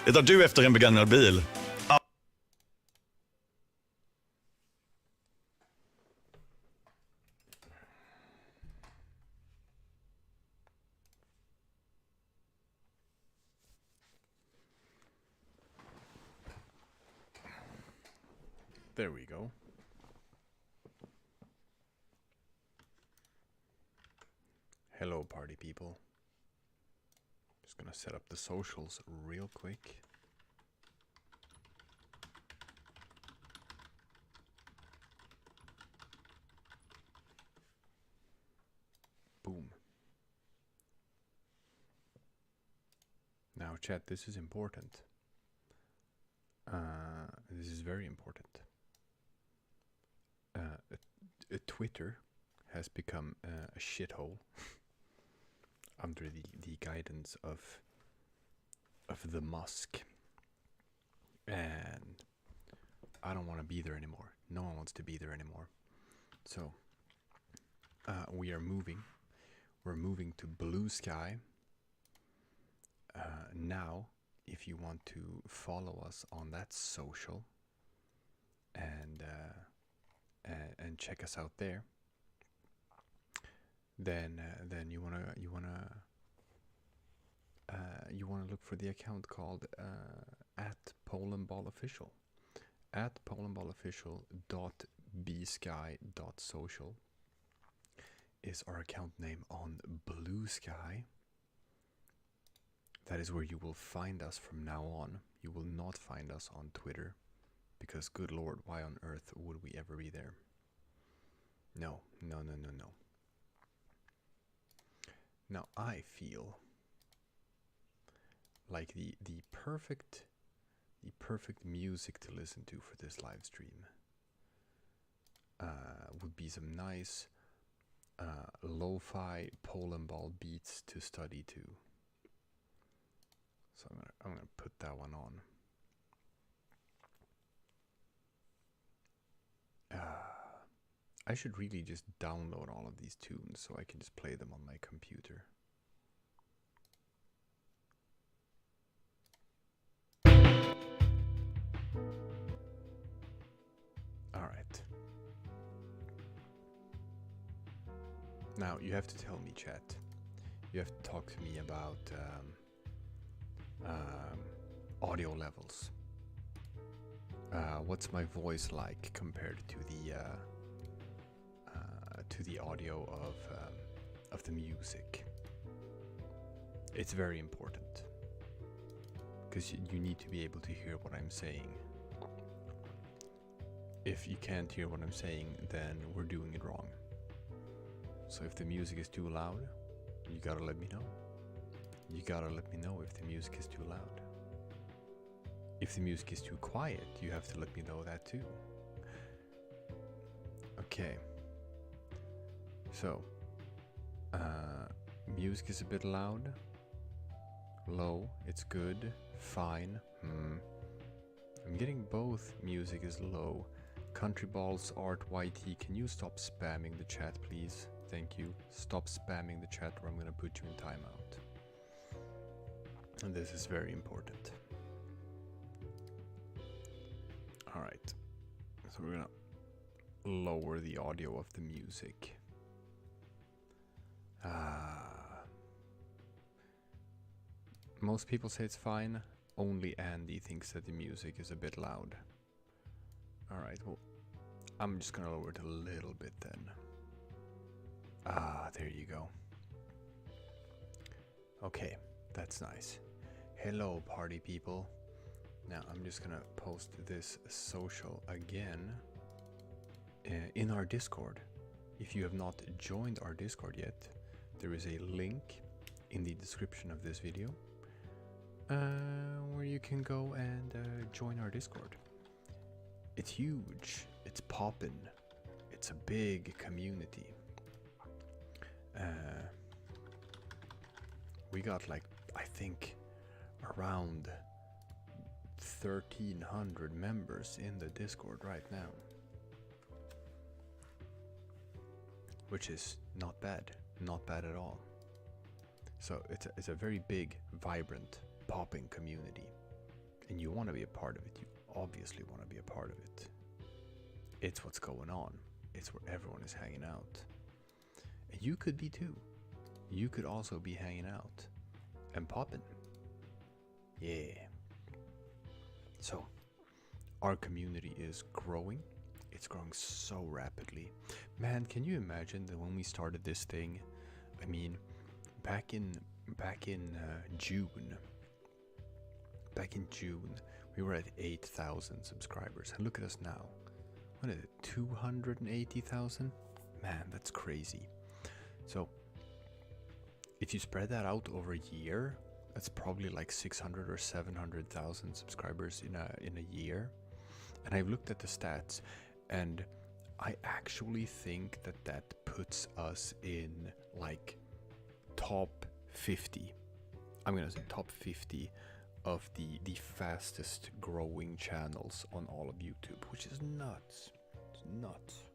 Letar du efter en begagnad bil? There we go. Hello, party people. Just gonna set up the socials real quick. Boom. Now, chat, this is important. This is very important. Twitter has become a shithole under the guidance of the Musk, and I don't want to be there anymore. No one wants to be there anymore. So we are moving. We're moving to Blue Sky. Now, if you want to follow us on that social and check us out there, then you wanna look for the account called at Polandball Official, at polandballofficial.bsky.social is our account name on Blue Sky. That is where you will find us from now on. You will not find us on Twitter, because good lord, why on earth would we ever be there? No. Now I feel like the perfect music to listen to for this live stream would be some nice lo-fi Polandball beats to study to. So I'm gonna put that one on. I should really just download all of these tunes so I can just play them on my computer. Alright. Now you have to tell me, chat. You have to talk to me about audio levels. What's my voice like compared to the audio of the music? It's very important, because you need to be able to hear what I'm saying. If you can't hear what I'm saying, then we're doing it wrong. So if the music is too loud, you gotta let me know. You gotta let me know if the music is too loud. If the music is too quiet, you have to let me know that too. Okay. So, music is a bit loud. Low, it's good. Fine. I'm getting both. Music is low. Countryballs Art YT, can you stop spamming the chat, please? Thank you. Stop spamming the chat or I'm gonna put you in timeout. And this is very important. Alright. So we're gonna lower the audio of the music. Most people say it's fine. Only Andy thinks that the music is a bit loud. Alright, well, I'm just gonna lower it a little bit then. There you go. Okay, that's nice. Hello, party people. Now, I'm just gonna post this social again in our Discord. If you have not joined our Discord yet, there is a link in the description of this video where you can go and join our Discord. It's huge, it's poppin', it's a big community. We got like, I think, around 1,300 members in the Discord right now, which is not bad at all. So it's a very big, vibrant, popping community. and you want to be a part of it, you obviously want to be a part of it. It's what's going on. It's where everyone is hanging out. And you could be too. You could also be hanging out and popping. Yeah. So, our community is growing. It's growing so rapidly. Man, can you imagine that when we started this thing, I mean, back in June, we were at 8,000 subscribers. And look at us now. What is it, 280,000? Man, that's crazy. So, if you spread that out over a year, that's probably like 600 or 700,000 subscribers in a year. And I've looked at the stats, and I actually think that puts us in like top 50. I'm gonna say top 50 of the fastest growing channels on all of YouTube, which is nuts. It's nuts.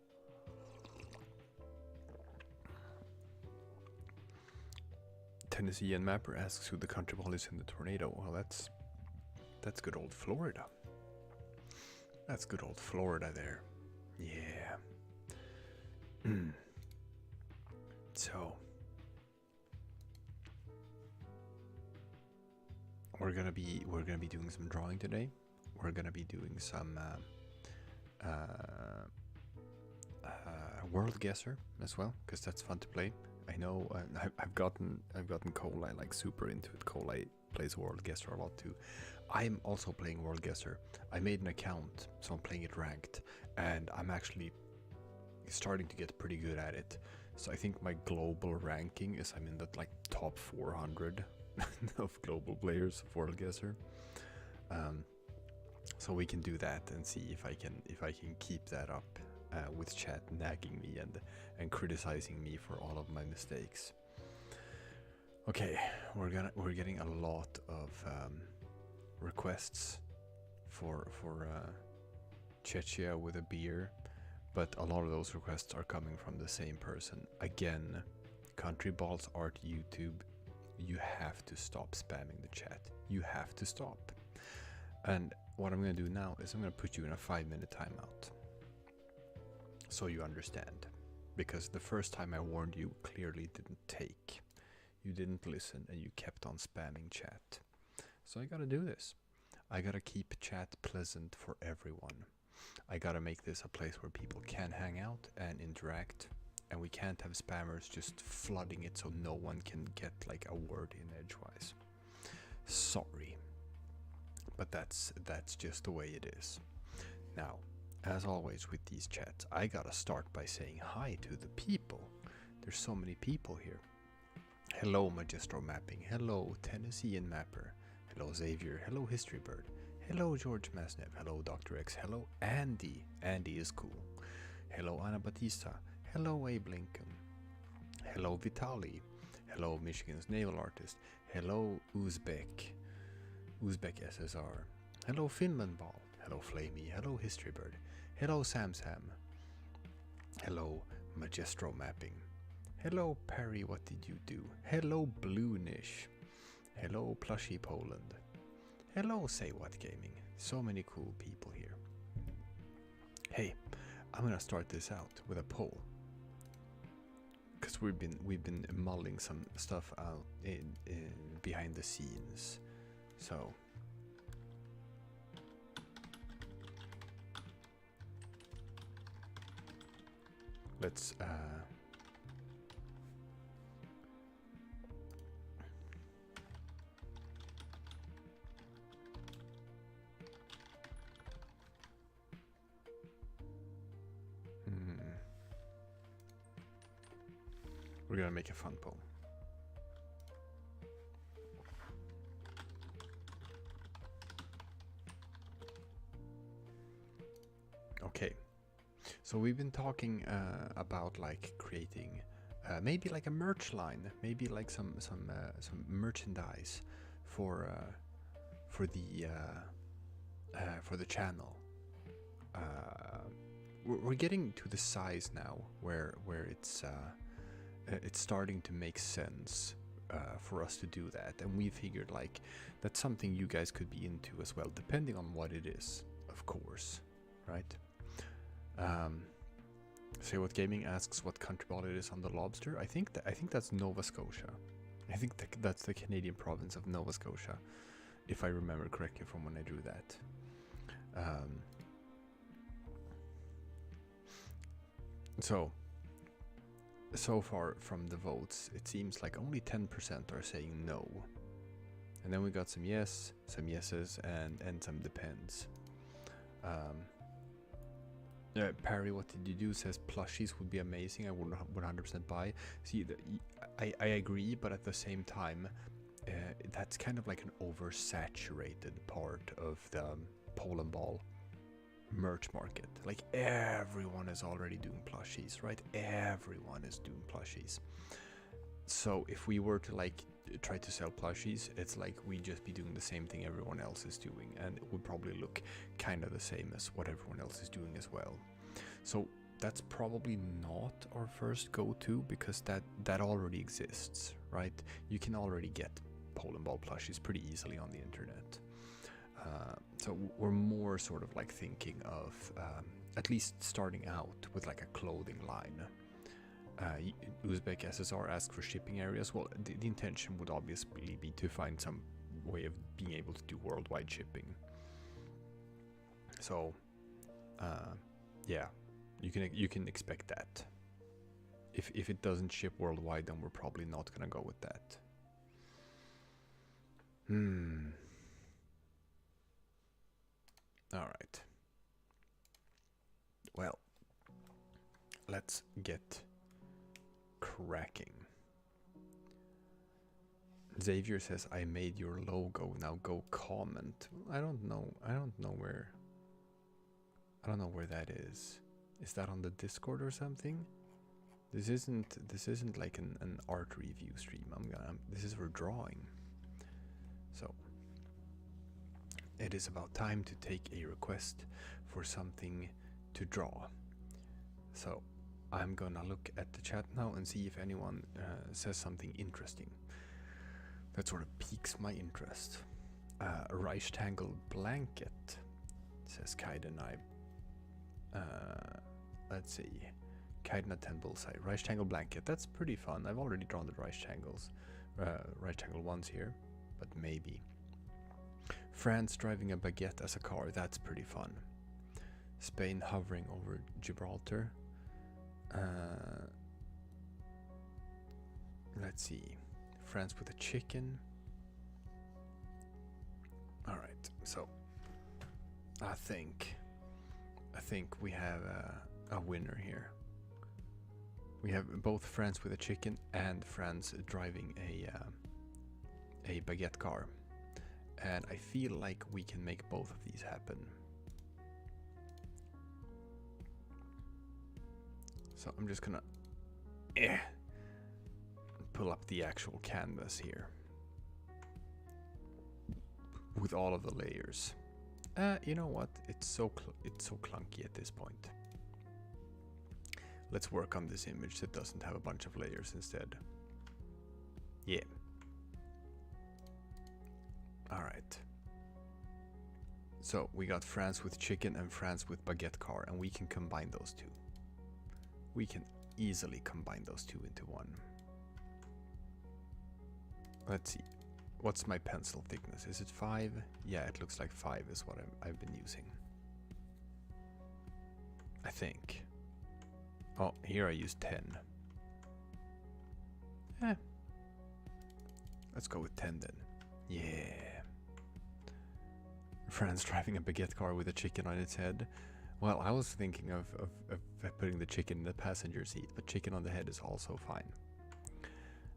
Tennessee and Mapper asks who the country ball is in the tornado. Well, that's good old Florida. That's good old Florida there. Yeah. So we're gonna be doing some drawing today. We're gonna be doing some Worldguessr as well, because that's fun to play. I know I've gotten Kolai like super into it. Kolai plays Worldguessr a lot too. I'm also playing Worldguessr. I made an account, so I'm playing it ranked, and I'm actually starting to get pretty good at it. So I think my global ranking is I'm in the like top 400 of global players of Worldguessr. So we can do that and see if I can keep that up with chat nagging me and criticizing me for all of my mistakes. Okay, we're getting a lot of requests for Chechia with a beer, but a lot of those requests are coming from the same person. Again, Countryballs Art YouTube, you have to stop spamming the chat. You have to stop. And what I'm going to do now is I'm going to put you in a 5-minute timeout, so you understand. Because the first time I warned you clearly didn't take. You didn't listen and you kept on spamming chat. So I gotta do this. I gotta keep chat pleasant for everyone. I gotta make this a place where people can hang out and interact. And we can't have spammers just flooding it so no one can get like a word in edgewise. Sorry. But that's just the way it is. Now, as always with these chats, I gotta start by saying hi to the people. There's so many people here. Hello Magistro Mapping, hello Tennessean Mapper, hello Xavier, hello History Bird, hello George Masnev, hello Dr. X, hello Andy, Andy is cool, hello Anna Batista, hello Abe Lincoln, hello Vitali, hello Michigan's Naval Artist, hello Uzbek SSR, hello Finland Ball, hello Flamey, hello History Bird, hello Sam, hello Magistro Mapping, hello Perry, what did you do? Hello Bloonish, hello Plushy Poland, hello Say What Gaming. So many cool people here. Hey, I'm gonna start this out with a poll, because we've been mulling some stuff out in behind the scenes. So let's we're gonna make a fun poll. Okay, so we've been talking about like creating maybe like a merch line, maybe like some merchandise for the channel. We're getting to the size now where it's starting to make sense for us to do that, and we figured like that's something you guys could be into as well, depending on what it is, of course, right? Say What Gaming asks what country ball it is on the lobster. I think that's Nova Scotia. I think that's the Canadian province of Nova Scotia, if I remember correctly from when I drew that. So far from the votes, it seems like only 10% are saying no. And then we got some yes, some yeses, and some depends. Perry, what did you do? Says plushies would be amazing. I would 100% buy. See, I agree, but at the same time, that's kind of like an oversaturated part of the Polandball merch market. Like everyone is already doing plushies, right? Everyone is doing plushies. So if we were to like try to sell plushies, it's like we'd just be doing the same thing everyone else is doing, and it would probably look kind of the same as what everyone else is doing as well. So that's probably not our first go-to, because that already exists, right? You can already get Polandball plushies pretty easily on the internet. So we're more sort of like thinking of at least starting out with like a clothing line. Uzbek SSR asked for shipping areas. Well, the intention would obviously be to find some way of being able to do worldwide shipping. So, yeah, you can expect that. If it doesn't ship worldwide, then we're probably not gonna go with that. All right. Well, let's get cracking. Xavier says, I made your logo, now go comment. I don't know where that is. Is that on the Discord or something? This isn't like an art review stream. This is for drawing. So it is about time to take a request for something to draw. So I'm gonna look at the chat now and see if anyone says something interesting that sort of piques my interest. A rectangle blanket, says Kaiden. Let's see. Kaiden 10 bullseye. Rectangle blanket, that's pretty fun. I've already drawn the rectangle ones here, but maybe. France driving a baguette as a car, that's pretty fun. Spain hovering over Gibraltar. Let's see. France with a chicken. Alright, so I think we have a winner here. We have both France with a chicken and France driving a baguette car. And I feel like we can make both of these happen. So I'm just gonna pull up the actual canvas here with all of the layers. You know what? It's so clunky at this point. Let's work on this image that doesn't have a bunch of layers instead. Yeah. Alright. So we got France with chicken and France with baguette car, and we can combine those two. We can easily combine those two into one. Let's see. What's my pencil thickness? Is it 5? Yeah, it looks like 5 is what I've been using. I think. Oh, here I use 10. Let's go with 10 then. Yeah. France driving a baguette car with a chicken on its head. Well, I was thinking of putting the chicken in the passenger seat, but chicken on the head is also fine.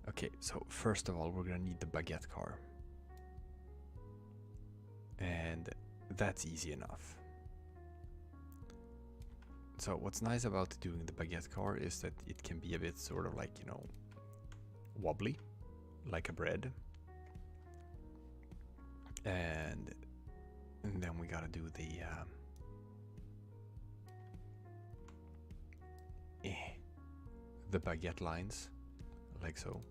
Okay, so first of all, we're gonna need the baguette car. And that's easy enough. So what's nice about doing the baguette car is that it can be a bit sort of like, you know, wobbly, like a bread. And then we gotta do the baguette lines, like so.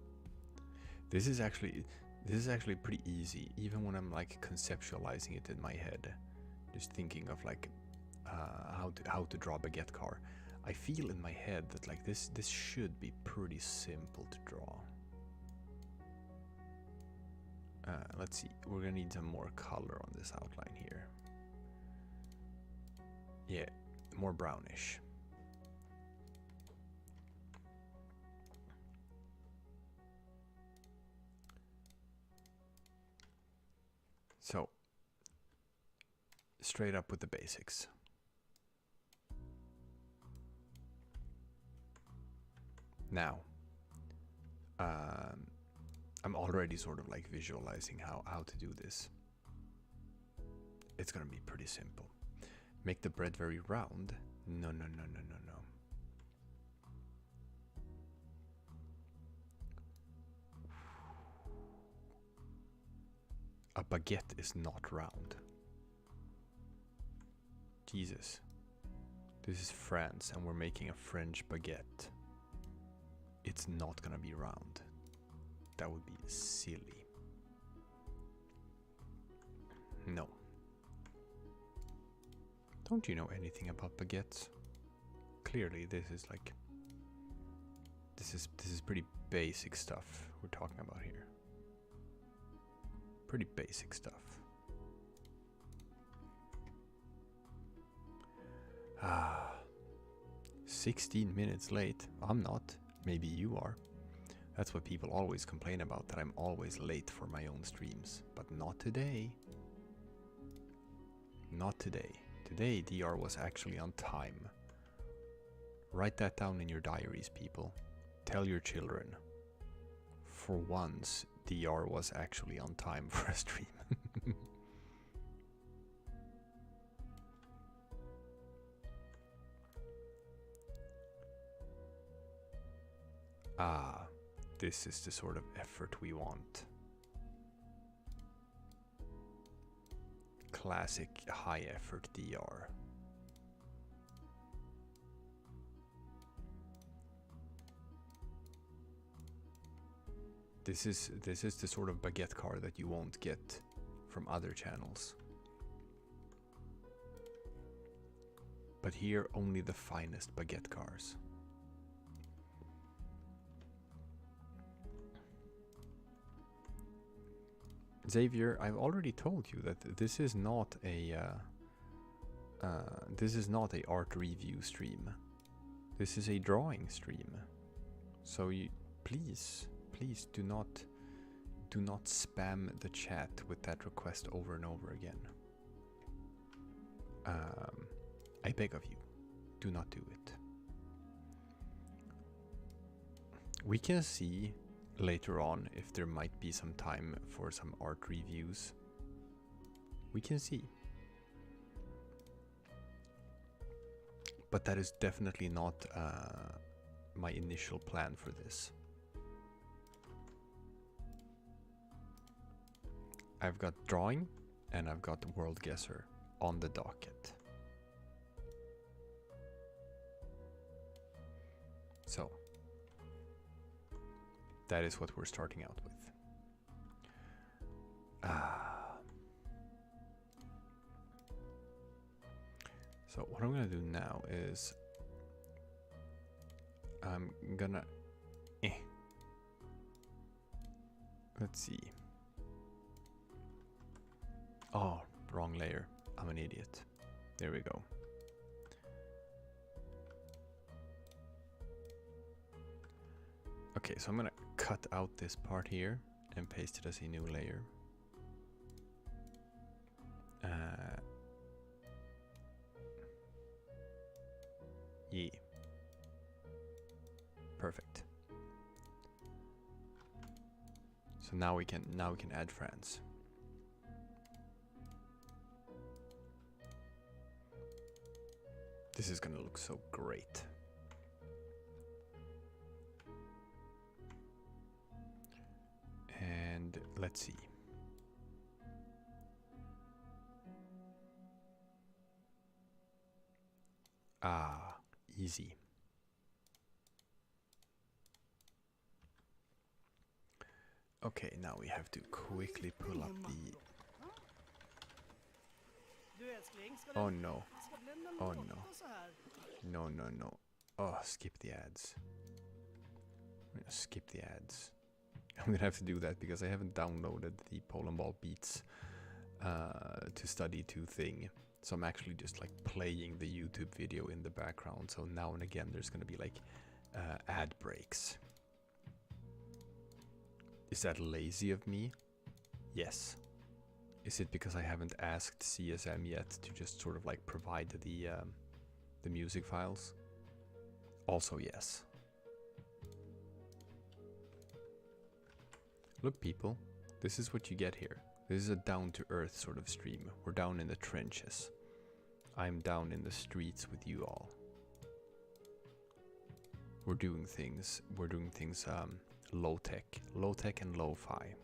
This is actually pretty easy, even when I'm like conceptualizing it in my head, just thinking of like how to draw a baguette car. I feel in my head that like this should be pretty simple to draw. Let's see, we're gonna need some more color on this outline here. Yeah, more brownish. So, straight up with the basics. Now, I'm already sort of like visualizing how to do this. It's gonna be pretty simple. Make the bread very round. No. A baguette is not round. Jesus. This is France and we're making a French baguette. It's not gonna be round. That would be silly. No. Don't you know anything about baguettes? Clearly this is like... This is pretty basic stuff we're talking about here. Pretty basic stuff. 16 minutes late. I'm not. Maybe you are. That's what people always complain about, that I'm always late for my own streams. But not today. Not today. Today DR was actually on time. Write that down in your diaries, people. Tell your children. For once, DR was actually on time for a stream. Ah, this is the sort of effort we want. Classic high effort DR. This is the sort of baguette car that you won't get from other channels. But here only the finest baguette cars. Xavier, I've already told you that this is not a art review stream. This is a drawing stream. So you please do not spam the chat with that request over and over again. I beg of you, do not do it. We can see later on if there might be some time for some art reviews. We can see. But that is definitely not my initial plan for this. I've got drawing and I've got Worldguessr on the docket. So that is what we're starting out with. So what I'm gonna do now is I'm gonna let's see. Oh, wrong layer. I'm an idiot. There we go. Okay, so I'm gonna cut out this part here and paste it as a new layer. Yeah. Perfect. So now we can add France. This is gonna look so great. And let's see. Ah, easy. Okay, now we have to quickly pull up the... Oh no. Oh no. No, no, no. Oh, skip the ads. I'm gonna skip the ads. I'm gonna have to do that because I haven't downloaded the Polandball beats to study to thing. So I'm actually just like playing the YouTube video in the background. So now and again there's gonna be like ad breaks. Is that lazy of me? Yes. Is it because I haven't asked CSM yet to just sort of like provide the music files? Also yes. Look people, this is what you get here. This is a down-to-earth sort of stream. We're down in the trenches. I'm down in the streets with you all. We're doing things low-tech and lo-fi.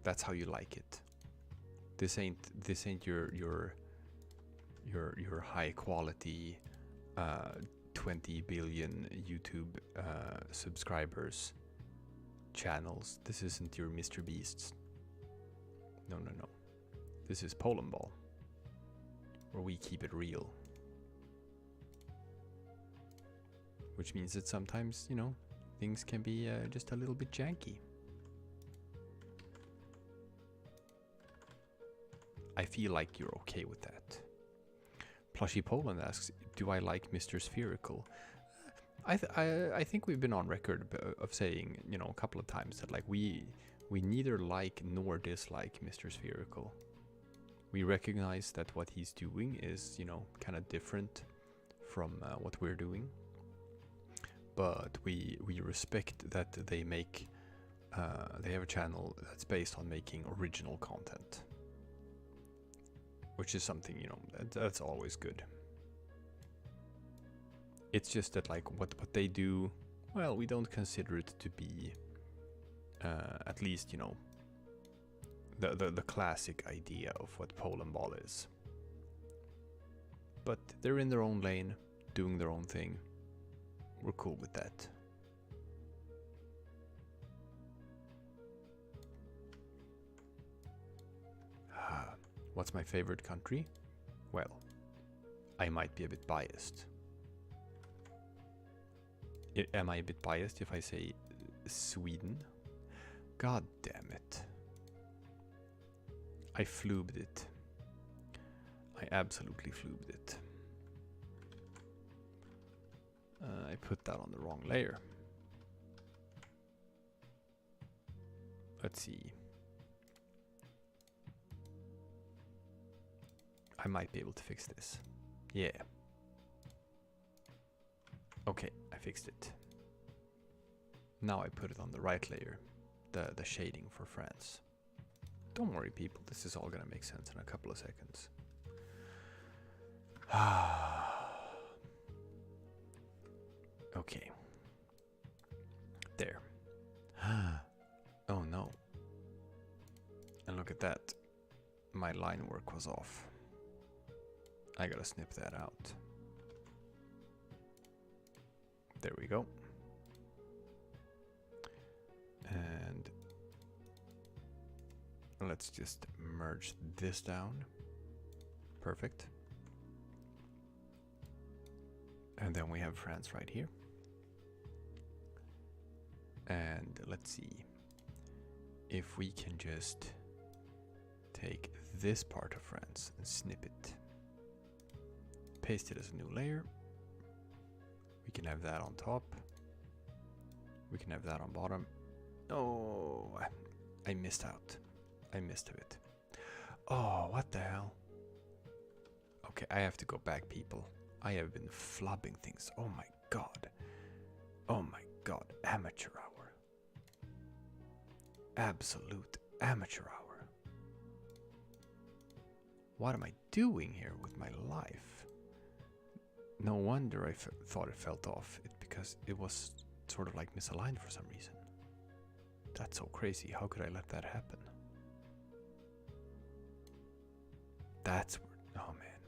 That's how you like it. This ain't your high quality 20 billion YouTube subscribers channels. This isn't your Mr. Beasts. No, no, no. This is Polandball, where we keep it real. Which means that sometimes, you know, things can be just a little bit janky. I feel like you're okay with that. Plushy Poland asks, do I like Mr. Spherical? I think we've been on record of saying, you know, a couple of times that like we neither like nor dislike Mr. Spherical. We recognize that what he's doing is, you know, kind of different from what we're doing. But we respect that they make, they have a channel that's based on making original content. Which is something, you know, that's always good. It's just that, like, what they do, well, we don't consider it to be, at least, you know, the classic idea of what Polandball is. But they're in their own lane, doing their own thing. We're cool with that. What's my favorite country? Well, I might be a bit biased. Am I a bit biased if I say Sweden? God damn it. I floobed it. I absolutely floobed it. I put that on the wrong layer. Let's see. I might be able to fix this. Yeah. Okay, I fixed it. Now I put it on the right layer, the shading for France. Don't worry people, this is all gonna make sense in a couple of seconds. Okay. There. Oh no. And look at that. My line work was off. I gotta snip that out. There we go. And let's just merge this down. Perfect. And then we have France right here. And let's see if we can just take this part of France and snip it. Paste it as a new layer. We can have that on top. We can have that on bottom. Oh, I missed out. I missed a bit. Oh, what the hell? Okay, I have to go back, people. I have been flubbing things. Oh my god. Oh my god. Amateur hour. Absolute amateur hour. What am I doing here with my life? No wonder I thought it felt off. Because it was sort of like misaligned for some reason. That's so crazy. How could I let that happen? That's where... Oh man.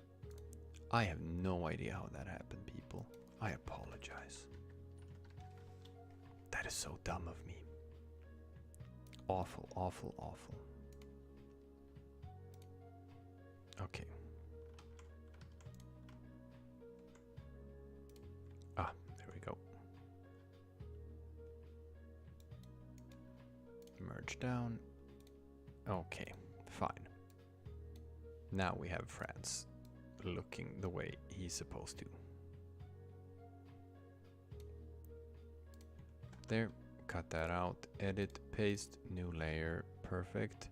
I have no idea how that happened, people. I apologize. That is so dumb of me. Awful, awful, awful. Okay. Ah, there we go. Merge down. Okay, fine. Now we have France looking the way he's supposed to. There, cut that out, edit, paste, new layer, perfect.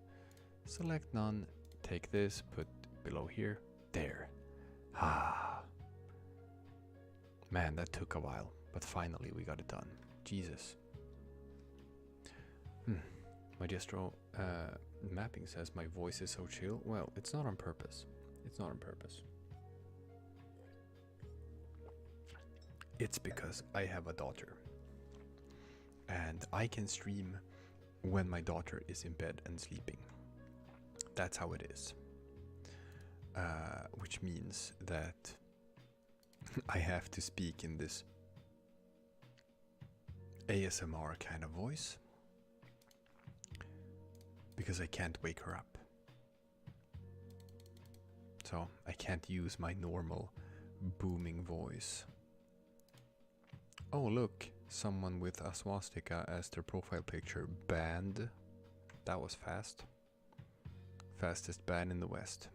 Select none, take this, put below here, there. Ah. Man, that took a while, but finally we got it done. Jesus. My distro mapping says my voice is so chill. Well, it's not on purpose. It's not on purpose. It's because I have a daughter. And I can stream when my daughter is in bed and sleeping. That's how it is. Which means that I have to speak in this ASMR kind of voice. Because I can't wake her up. So I can't use my normal booming voice. Oh look, someone with a swastika as their profile picture. Banned. That was fast. Fastest ban in the West.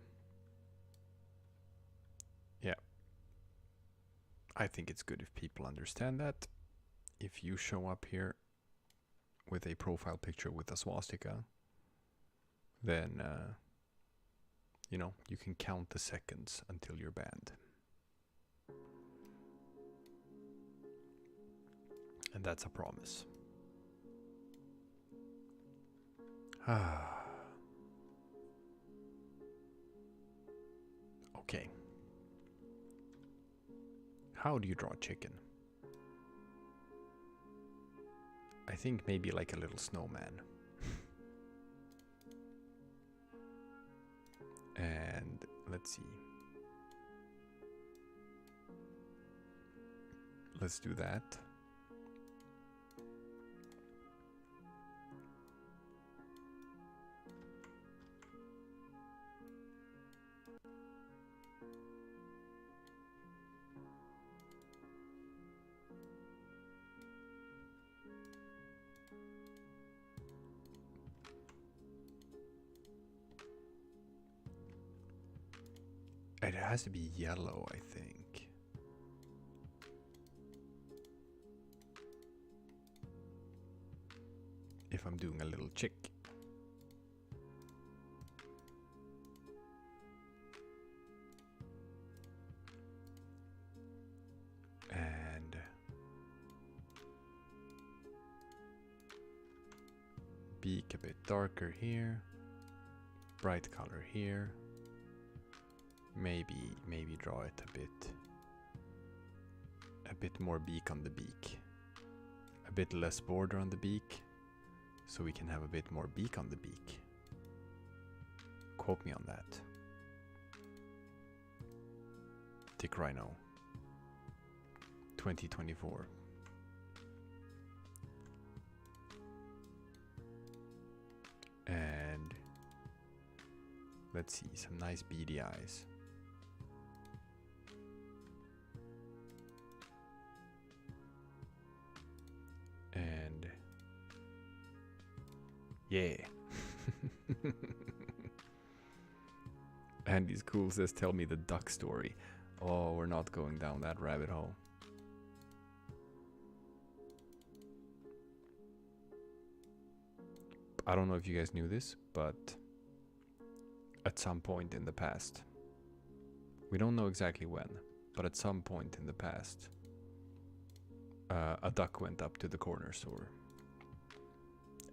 Yeah. I think it's good if people understand that. If you show up here with a profile picture with a swastika, then, you know, you can count the seconds until you're banned. And that's a promise. Okay. How do you draw chicken? I think maybe like a little snowman. And let's see. Let's do that. It has to be yellow, I think. If I'm doing a little chick. And beak a bit darker here. Bright color here. Maybe draw it a bit more beak on the beak, a bit less border on the beak, so we can have a bit more beak on the beak. Quote me on that. Dick Rhino 2024. And let's see, some nice beady eyes. And yeah. Andy's cool says, tell me the duck story. Oh, we're not going down that rabbit hole. I don't know if you guys knew this, but at some point in the past, we don't know exactly when, but at some point in the past, a duck went up to the corner store,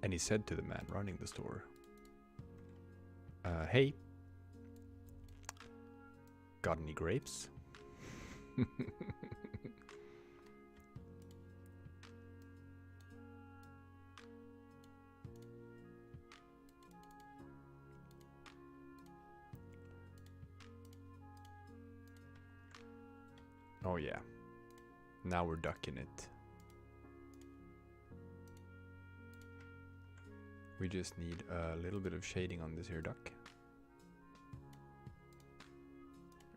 and he said to the man running the store, hey, got any grapes? Oh yeah, now we're ducking it. We just need a little bit of shading on this here duck.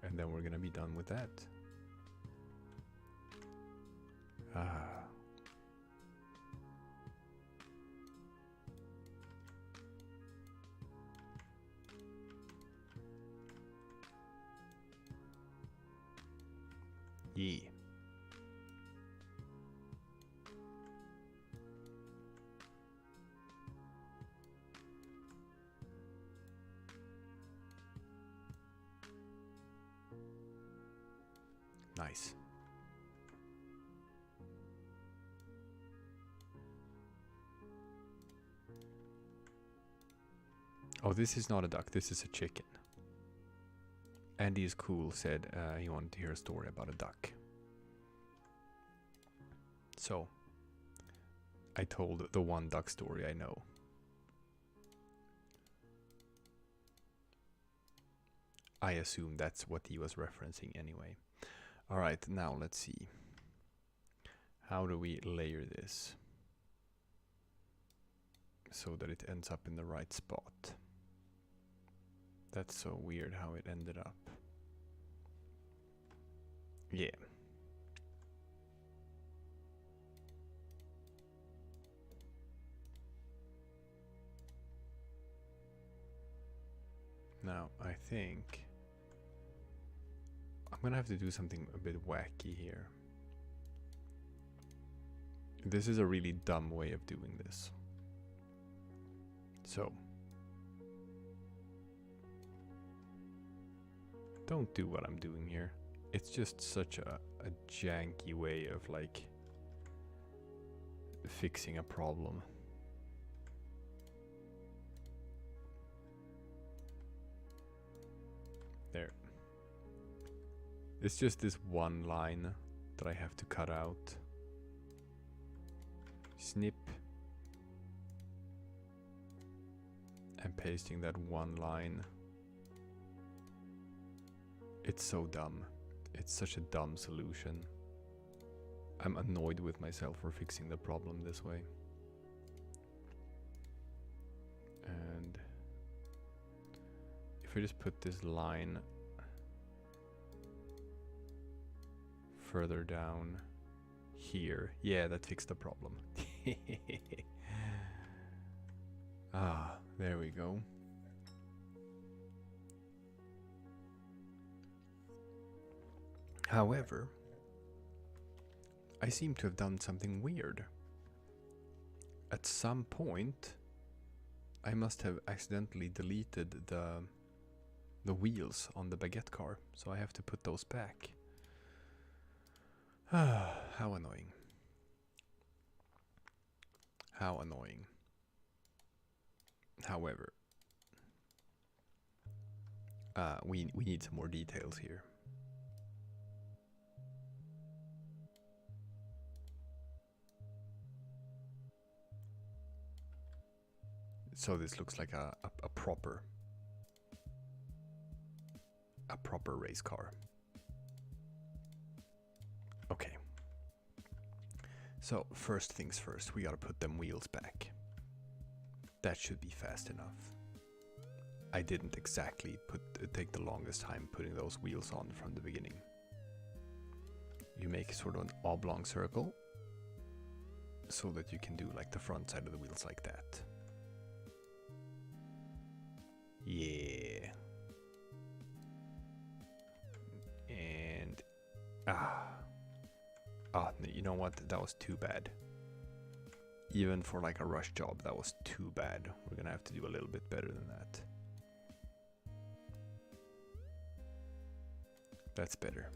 And then we're gonna be done with that. Ah. Yeah. Nice. Oh, this is not a duck, this is a chicken. Andy is cool, said he wanted to hear a story about a duck. So, I told the one duck story I know. I assume that's what he was referencing anyway. Alright, now let's see. How do we layer this so that it ends up in the right spot? That's so weird how it ended up. Yeah. Now, I think I'm gonna have to do something a bit wacky here. This is a really dumb way of doing this. So, don't do what I'm doing here. It's just such a janky way of like fixing a problem. There. It's just this one line that I have to cut out. Snip. And pasting that one line. It's so dumb. It's such a dumb solution. I'm annoyed with myself for fixing the problem this way. And if I just put this line further down here, yeah, that fixed the problem. Ah, there we go. However, I seem to have done something weird. At some point, I must have accidentally deleted the wheels on the baguette car, so I have to put those back. How annoying. How annoying. However, we need some more details here. So this looks like a proper race car. Okay. So first things first, we gotta put them wheels back. That should be fast enough. I didn't exactly take the longest time putting those wheels on from the beginning. You make sort of an oblong circle so that you can do like the front side of the wheels like that. Yeah. And you know what? That was too bad. Even for like a rush job, that was too bad. We're gonna have to do a little bit better than that. That's better.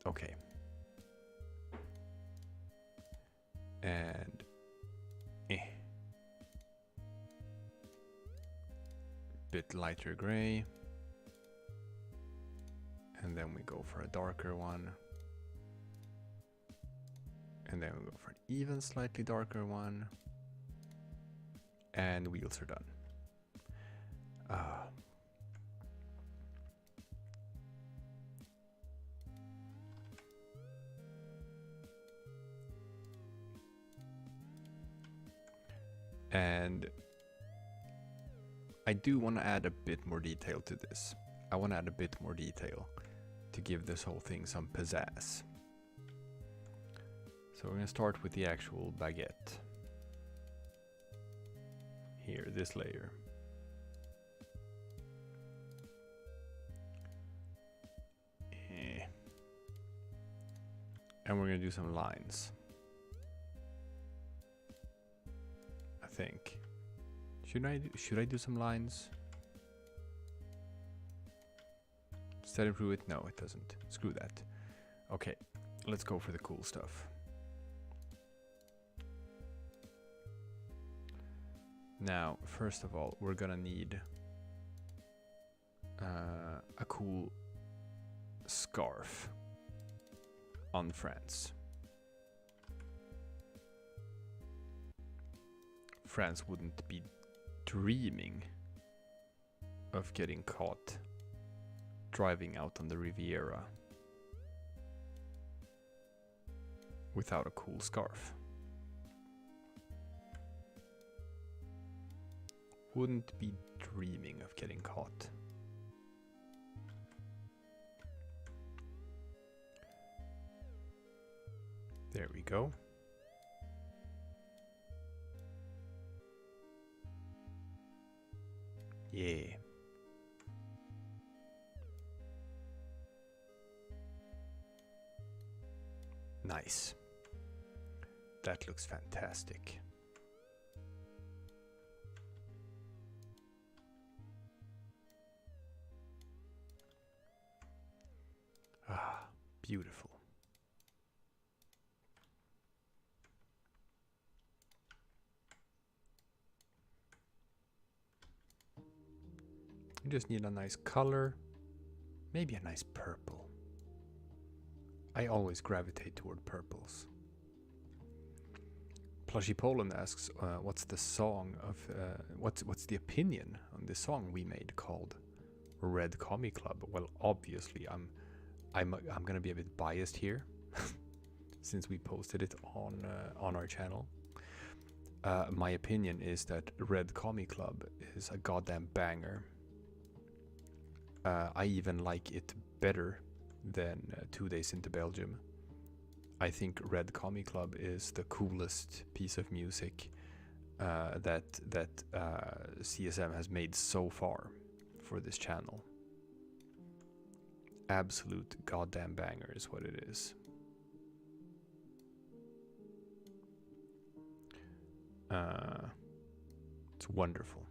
Okay. And bit lighter gray. And then we go for a darker one. And then we go for an even slightly darker one. And wheels are done. And I do want to add a bit more detail to this. I want to add a bit more detail to give this whole thing some pizzazz. So we're going to start with the actual baguette. Here, this layer. And we're going to do some lines. I think. Should I do some lines? Does that improve it? No, it doesn't. Screw that. Okay, let's go for the cool stuff. Now, first of all, we're gonna need a cool scarf on France. France wouldn't be dreaming of getting caught driving out on the Riviera without a cool scarf. Wouldn't be dreaming of getting caught. There we go. Yeah. Nice. That looks fantastic. Ah, beautiful. You just need a nice color, maybe a nice purple. I always gravitate toward purples. Plushy Poland asks, "What's the song of? What's the opinion on this song we made called Red Comic Club?" Well, obviously, I'm gonna be a bit biased here, since we posted it on our channel. My opinion is that Red Comic Club is a goddamn banger. I even like it better than 2 Days into Belgium. I think Red Comic Club is the coolest piece of music that CSM has made so far for this channel. Absolute goddamn banger is what it is. It's wonderful.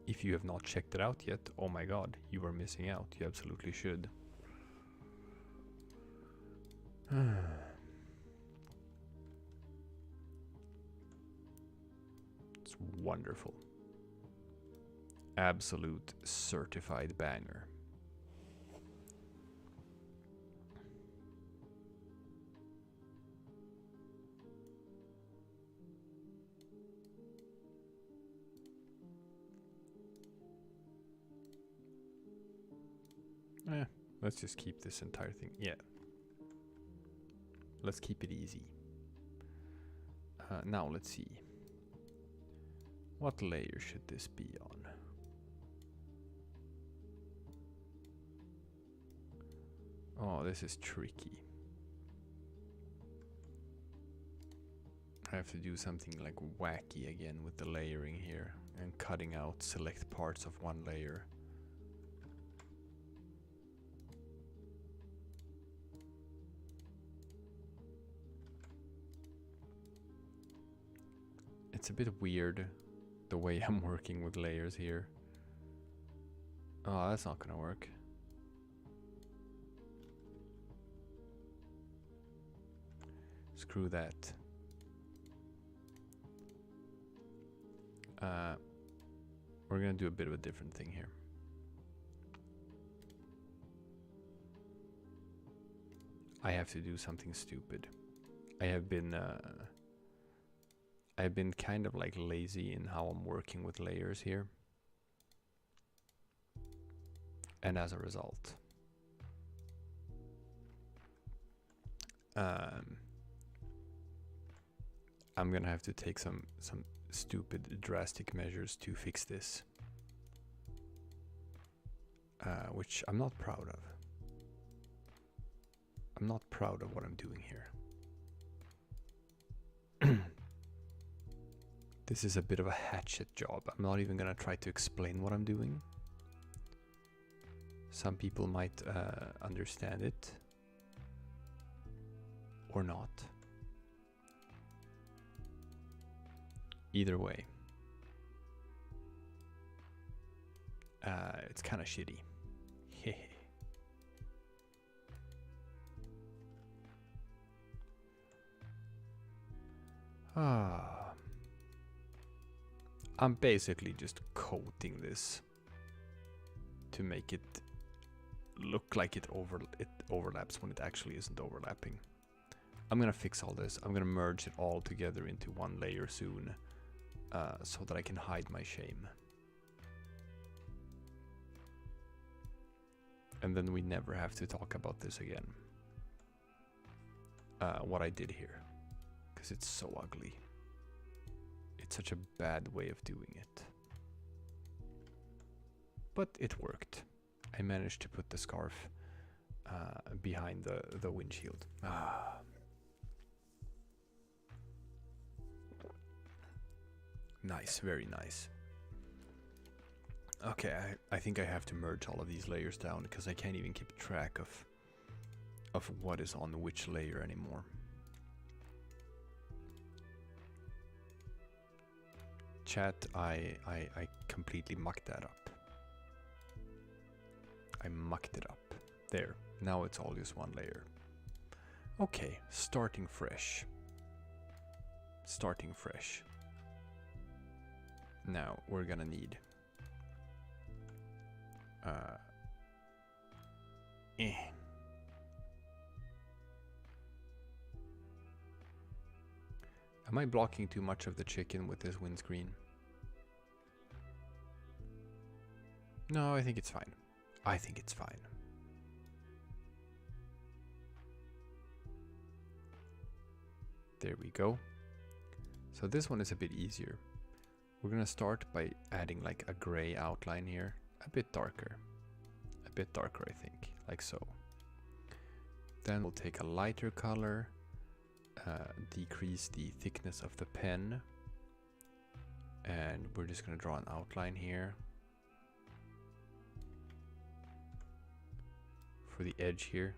If you have not checked it out yet, oh my god, you are missing out. You absolutely should. It's wonderful. Absolute certified banger. Let's just keep this entire thing. Yeah. Let's keep it easy. Now let's see. What layer should this be on? Oh, this is tricky. I have to do something like wacky again with the layering here and cutting out select parts of one layer. It's a bit weird the way I'm working with layers here. Oh, that's not gonna work. Screw that. We're gonna do a bit of a different thing here. I have to do something stupid. I've been kind of like lazy in how I'm working with layers here. And as a result, I'm gonna have to take some stupid drastic measures to fix this, which I'm not proud of. I'm not proud of what I'm doing here. This is a bit of a hatchet job. I'm not even gonna try to explain what I'm doing. Some people might understand it or not. Either way, it's kind of shitty. I'm basically just coating this to make it look like it overlaps when it actually isn't overlapping. I'm gonna fix all this. I'm gonna merge it all together into one layer soon, so that I can hide my shame. And then we never have to talk about this again. What I did here. Because it's so ugly. It's such a bad way of doing it. But it worked. I managed to put the scarf behind the windshield. Nice, very nice. Okay, I think I have to merge all of these layers down because I can't even keep track of what is on which layer anymore. Chat, I completely mucked that up. I mucked it up. There, now it's all just one layer. Okay, starting fresh. Starting fresh. Now we're gonna need Am I blocking too much of the chicken with this windscreen? No, I think it's fine. I think it's fine. There we go. So this one is a bit easier. We're gonna start by adding like a gray outline here. A bit darker. A bit darker, I think. Like so. Then we'll take a lighter color. Decrease the thickness of the pen. And we're just gonna draw an outline here. For the edge here.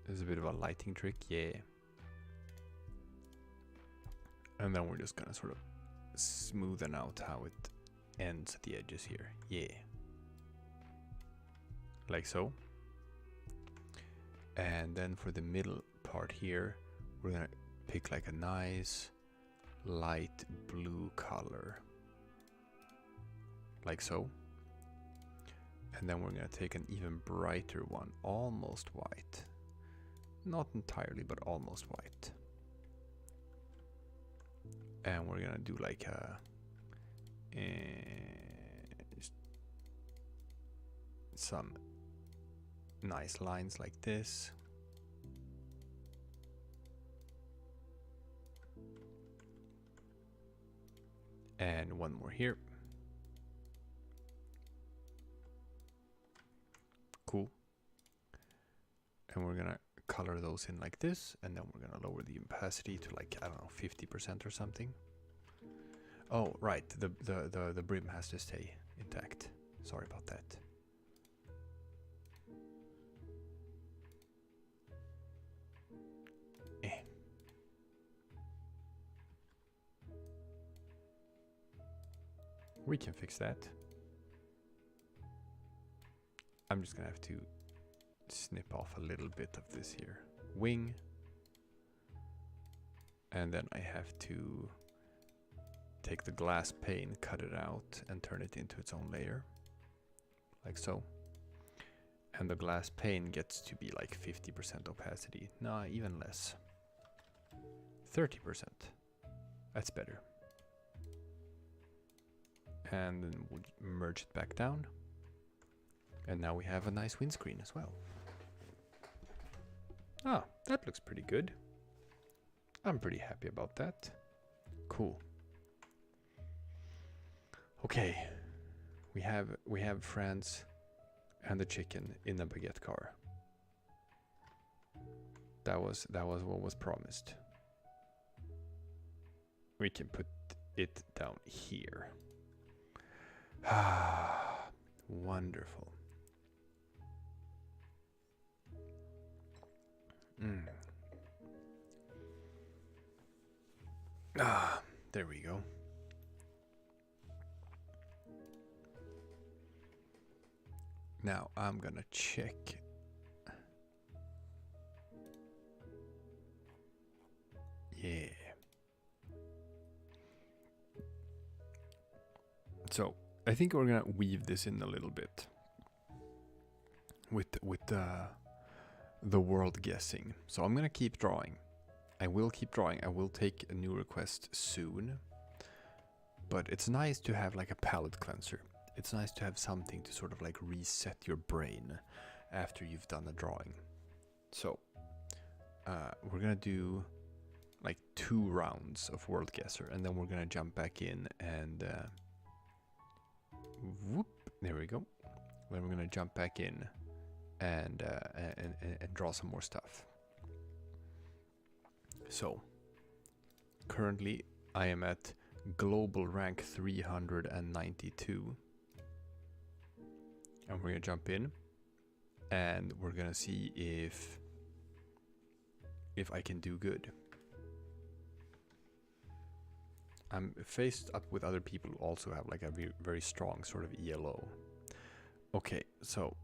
There's a bit of a lighting trick, yeah. And then we're just gonna sort of smoothen out how it ends at the edges here, yeah. Like so. And then for the middle part here, we're gonna pick like a nice light blue color. Like so. And then we're gonna take an even brighter one, almost white. Not entirely, but almost white. And we're gonna do like some nice lines like this. And one more here. Cool. And we're gonna color those in like this, and then we're gonna lower the opacity to like, I don't know, 50% or something. Oh, right, the brim has to stay intact. Sorry about that. We can fix that. I'm just gonna have to snip off a little bit of this here. Wing. And then I have to take the glass pane, cut it out, and turn it into its own layer. Like so. And the glass pane gets to be like 50% opacity. No, even less. 30%. That's better. And then we'll merge it back down. And now we have a nice windscreen as well. Ah, that looks pretty good. I'm pretty happy about that. cool. Okay, we have France and the chicken in the baguette car. That was what was promised. We can put it down here. Ah, wonderful. Ah, there we go. Now I'm gonna check. Yeah. So I think we're gonna weave this in a little bit with the world guessing. So I'm gonna keep drawing. I will keep drawing. I will take a new request soon. But it's nice to have like a palate cleanser. It's nice to have something to sort of like reset your brain after you've done a drawing. So we're gonna do like 2 rounds of Worldguessr, and then we're gonna jump back in and whoop, there we go. Then we're gonna jump back in and draw some more stuff. So currently I am at global rank 392, and we're gonna jump in and we're gonna see if I can do good. I'm faced up with other people who also have like a very strong sort of ELO. Okay, so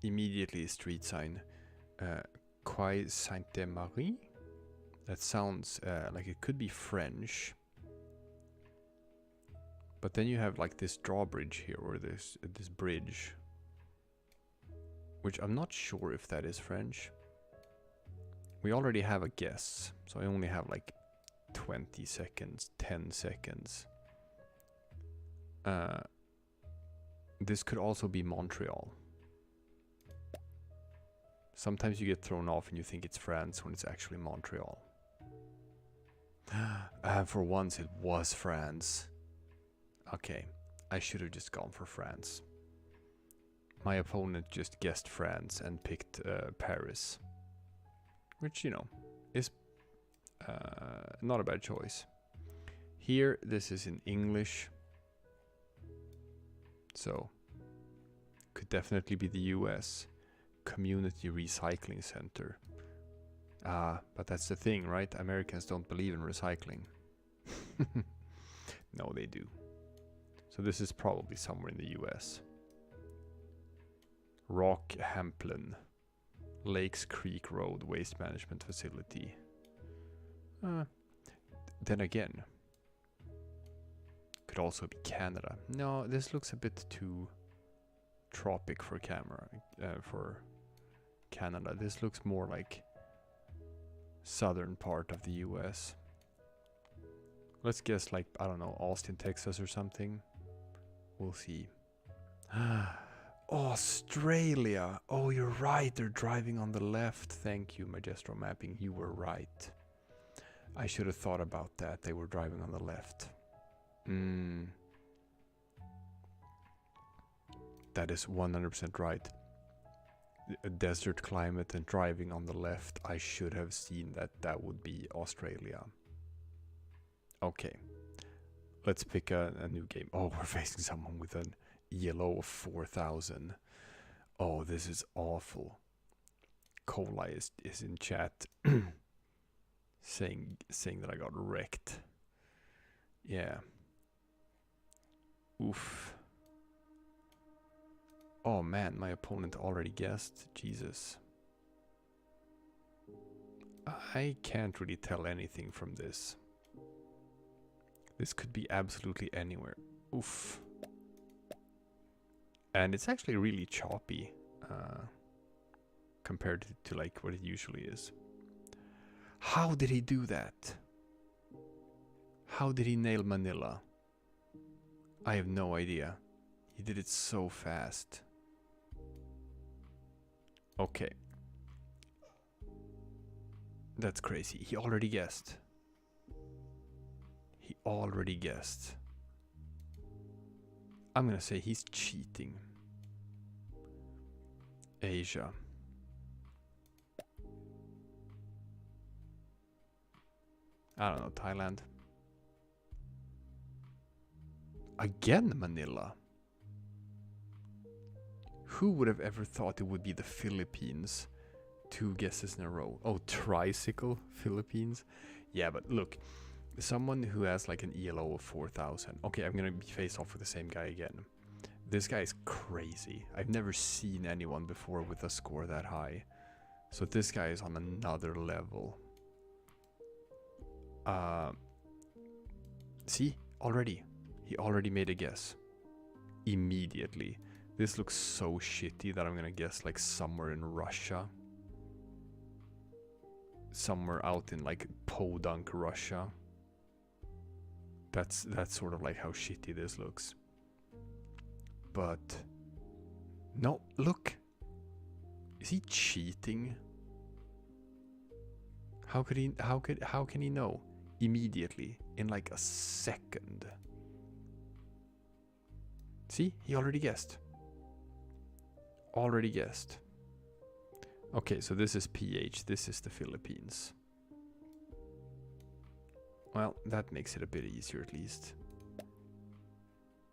immediately street sign, Quai Sainte-Marie. That sounds like it could be French. But then you have like this drawbridge here, or this bridge, which I'm not sure if that is French. We already have a guess, so I only have like 20 seconds, 10 seconds. This could also be Montreal. Sometimes you get thrown off and you think it's France when it's actually Montreal. For once it was France. Okay, I should have just gone for France. My opponent just guessed France and picked Paris. Which, you know, is not a bad choice. Here, this is in English. So, could definitely be the US. Community Recycling Center. But that's the thing, right? Americans don't believe in recycling. No, they do. So this is probably somewhere in the US. Rockhampton, Lakes Creek Road Waste Management Facility. Then again, could also be Canada. No, this looks a bit too tropic for for Canada. This looks more like southern part of the US. Let's guess like, I don't know, Austin, Texas or something. We'll see. Australia. Oh, you're right. They're driving on the left. Thank you, Magestro Mapping. You were right. I should have thought about that. They were driving on the left. That is 100% right. A desert climate and driving on the left. I should have seen that that would be Australia. Okay. Let's pick a new game. Oh, we're facing someone with an ELO of 4,000. Oh, this is awful. Cola is in chat saying that I got wrecked. Yeah. Oof. Oh man, my opponent already guessed. Jesus. I can't really tell anything from this. This could be absolutely anywhere. Oof. And it's actually really choppy compared to like what it usually is. How did he do that? How did he nail Manila? I have no idea. He did it so fast. Okay. That's crazy. He already guessed. He already guessed. I'm gonna say he's cheating. Asia. I don't know, Thailand. Again, Manila. Who would have ever thought it would be the Philippines? 2 guesses in a row. Oh, tricycle, Philippines. Yeah, but look, someone who has like an ELO of 4,000. Okay, I'm gonna be face off with the same guy again. This guy is crazy. I've never seen anyone before with a score that high. So this guy is on another level. See, already. He already made a guess. Immediately. This looks so shitty that I'm gonna guess like somewhere in Russia. Somewhere out in like Podunk, Russia. That's sort of like how shitty this looks. But no, look. Is he cheating? How can he know immediately in like a second? See, he already guessed. Already guessed. Okay, so this is PH, this is the Philippines. Well, that makes it a bit easier at least.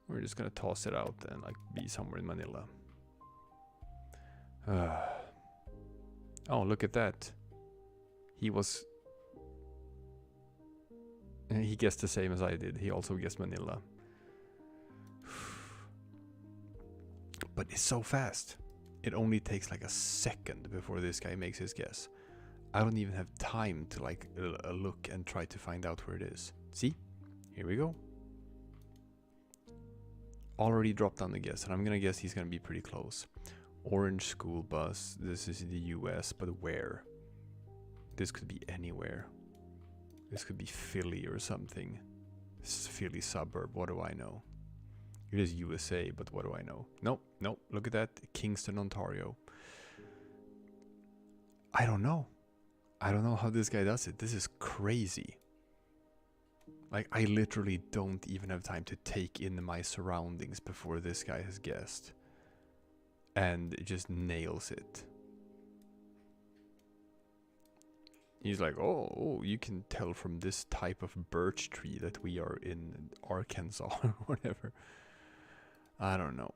We're just gonna toss it out and like be somewhere in Manila. Oh, look at that. He guessed the same as I did. He also guessed Manila. But it's so fast. It only takes like a second before this guy makes his guess. I don't even have time to like look and try to find out where it is. See? Here we go. Already dropped down the guess, and I'm gonna guess he's gonna be pretty close. Orange school bus. This is the US, but where? This could be anywhere. This could be Philly or something. This is Philly suburb. What do I know? It is USA, but what do I know? Nope, nope. Look at that. Kingston, Ontario. I don't know. I don't know how this guy does it. This is crazy. Like, I literally don't even have time to take in my surroundings before this guy has guessed. And it just nails it. He's like, oh, you can tell from this type of birch tree that we are in Arkansas or whatever. I don't know.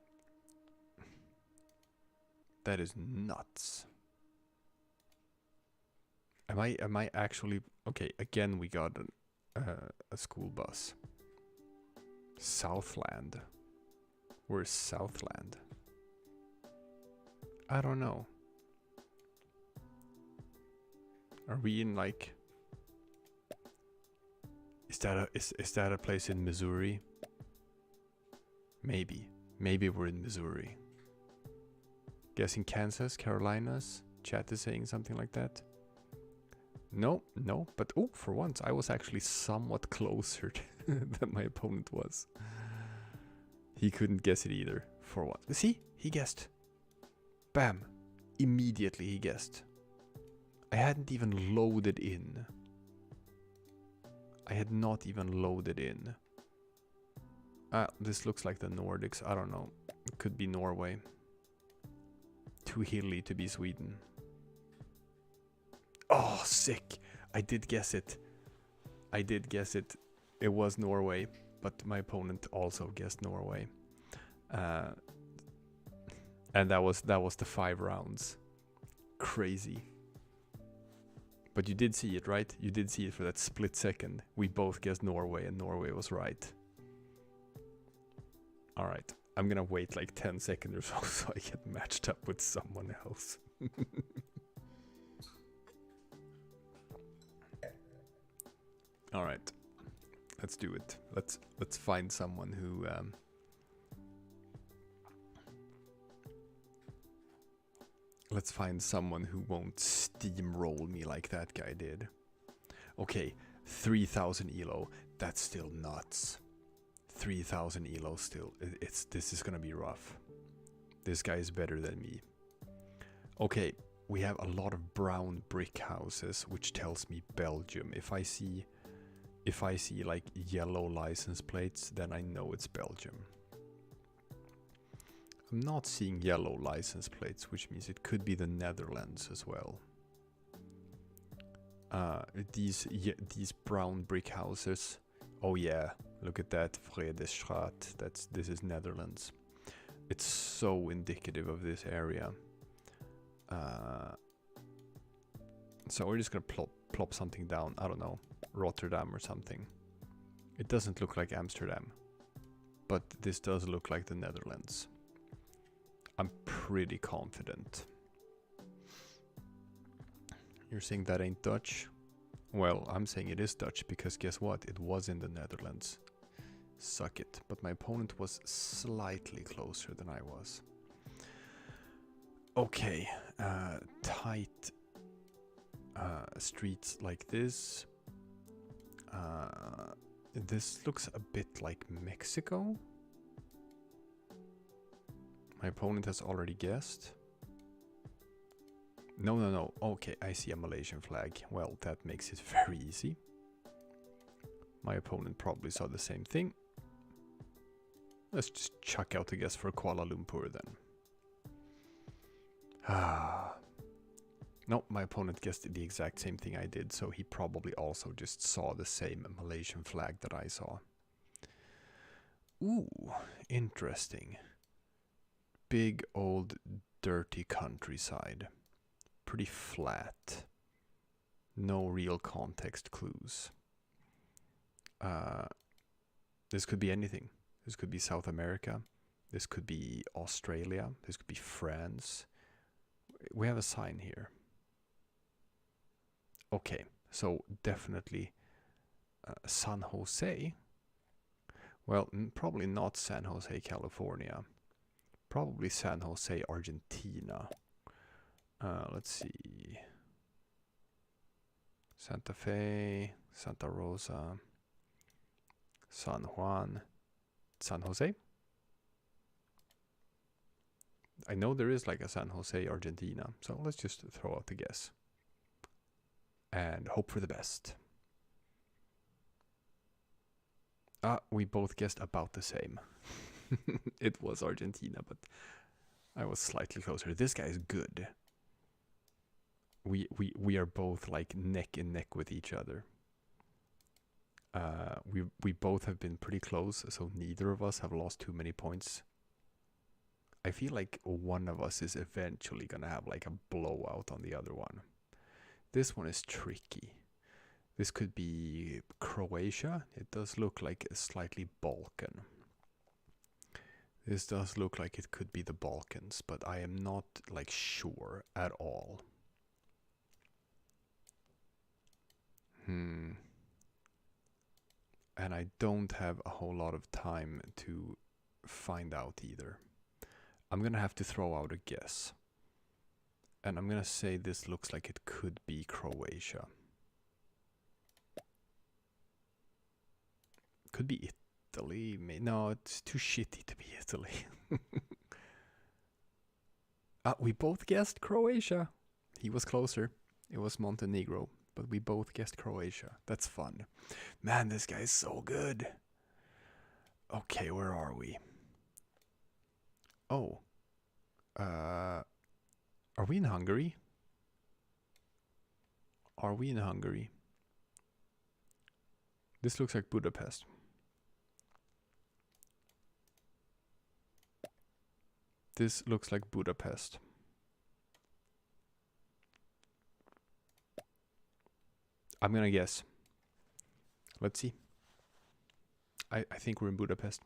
That is nuts. Am I actually... Okay, again we got a school bus. Southland. Where's Southland? I don't know. Are we in like... Is that a place in Missouri? Maybe. Maybe we're in Missouri. Guessing Kansas, Carolinas? Chat is saying something like that. No, no, but oh, for once I was actually somewhat closer than my opponent was. He couldn't guess it either, for once. See? He guessed. Bam. Immediately he guessed. I hadn't even loaded in. I had not even loaded in. This looks like the Nordics. I don't know. It could be Norway. Too hilly to be Sweden. Oh, sick. I did guess it. I did guess it. It was Norway, but my opponent also guessed Norway. And that was the 5 rounds. Crazy. But you did see it, right? You did see it for that split second. We both guessed Norway and Norway was right. Alright, I'm gonna wait like 10 seconds or so I get matched up with someone else. Alright, let's do it. Let's find someone who let's find someone who won't steamroll me like that guy did. Okay, 3,000 elo. That's still nuts. 3,000 elo still. This is gonna be rough. This guy is better than me. Okay, we have a lot of brown brick houses, which tells me Belgium. If I see If I see like yellow license plates, then I know it's Belgium. I'm not seeing yellow license plates, which means it could be the Netherlands as well. These brown brick houses. Oh yeah, look at that, Vredesstraat. This is Netherlands. It's so indicative of this area. So we're just gonna plop something down. I don't know, Rotterdam or something. It doesn't look like Amsterdam, but this does look like the Netherlands. I'm pretty confident. You're saying that ain't Dutch? Well, I'm saying it is Dutch because guess what? It was in the Netherlands. Suck it. But my opponent was slightly closer than I was. Okay, tight streets like this. This looks a bit like Mexico. My opponent has already guessed. No. Okay, I see a Malaysian flag. Well, that makes it very easy. My opponent probably saw the same thing. Let's just chuck out a guess for Kuala Lumpur then. No, my opponent guessed the exact same thing I did, so he probably also just saw the same Malaysian flag that I saw. Ooh, interesting. Big old dirty countryside. Pretty flat. No real context clues. This could be anything. This could be South America. This could be Australia. This could be France. We have a sign here. Okay, so definitely San Jose. Well, probably not San Jose, California. Probably San Jose, Argentina. Let's see. Santa Fe, Santa Rosa, San Juan, San Jose. I know there is like a San Jose, Argentina, so let's just throw out the guess. And hope for the best. We both guessed about the same. It was Argentina, but I was slightly closer. This guy is good. We are both like neck and neck with each other. We both have been pretty close, so neither of us have lost too many points. I feel like one of us is eventually gonna have like a blowout on the other one. This one is tricky. This could be Croatia. It does look like a slightly Balkan. This does look like it could be the Balkans, but I am not like sure at all. And I don't have a whole lot of time to find out either. I'm gonna have to throw out a guess. And I'm gonna say this looks like it could be Croatia. Could be Italy. No, it's too shitty to be Italy. We both guessed Croatia. He was closer. It was Montenegro. But we both guessed Croatia. That's fun. Man, this guy is so good. Okay, where are we? Oh. Are we in Hungary? Are we in Hungary? This looks like Budapest. This looks like Budapest. I'm gonna guess. Let's see. I think we're in Budapest.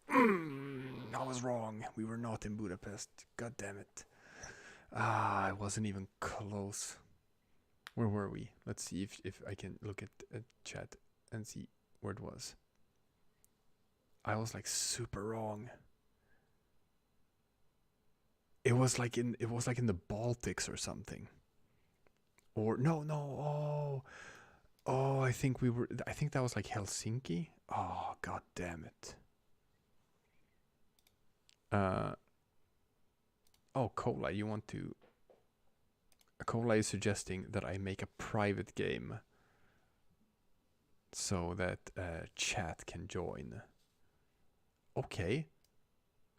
I was wrong. We were not in Budapest. God damn it. I wasn't even close. Where were we? Let's see if I can look at chat and see where it was. I was like super wrong. It was like in the Baltics or something. Or no. Oh, I think that was like Helsinki. Oh, god damn it. Oh, Cola, you want to... Cola is suggesting that I make a private game so that chat can join. Okay.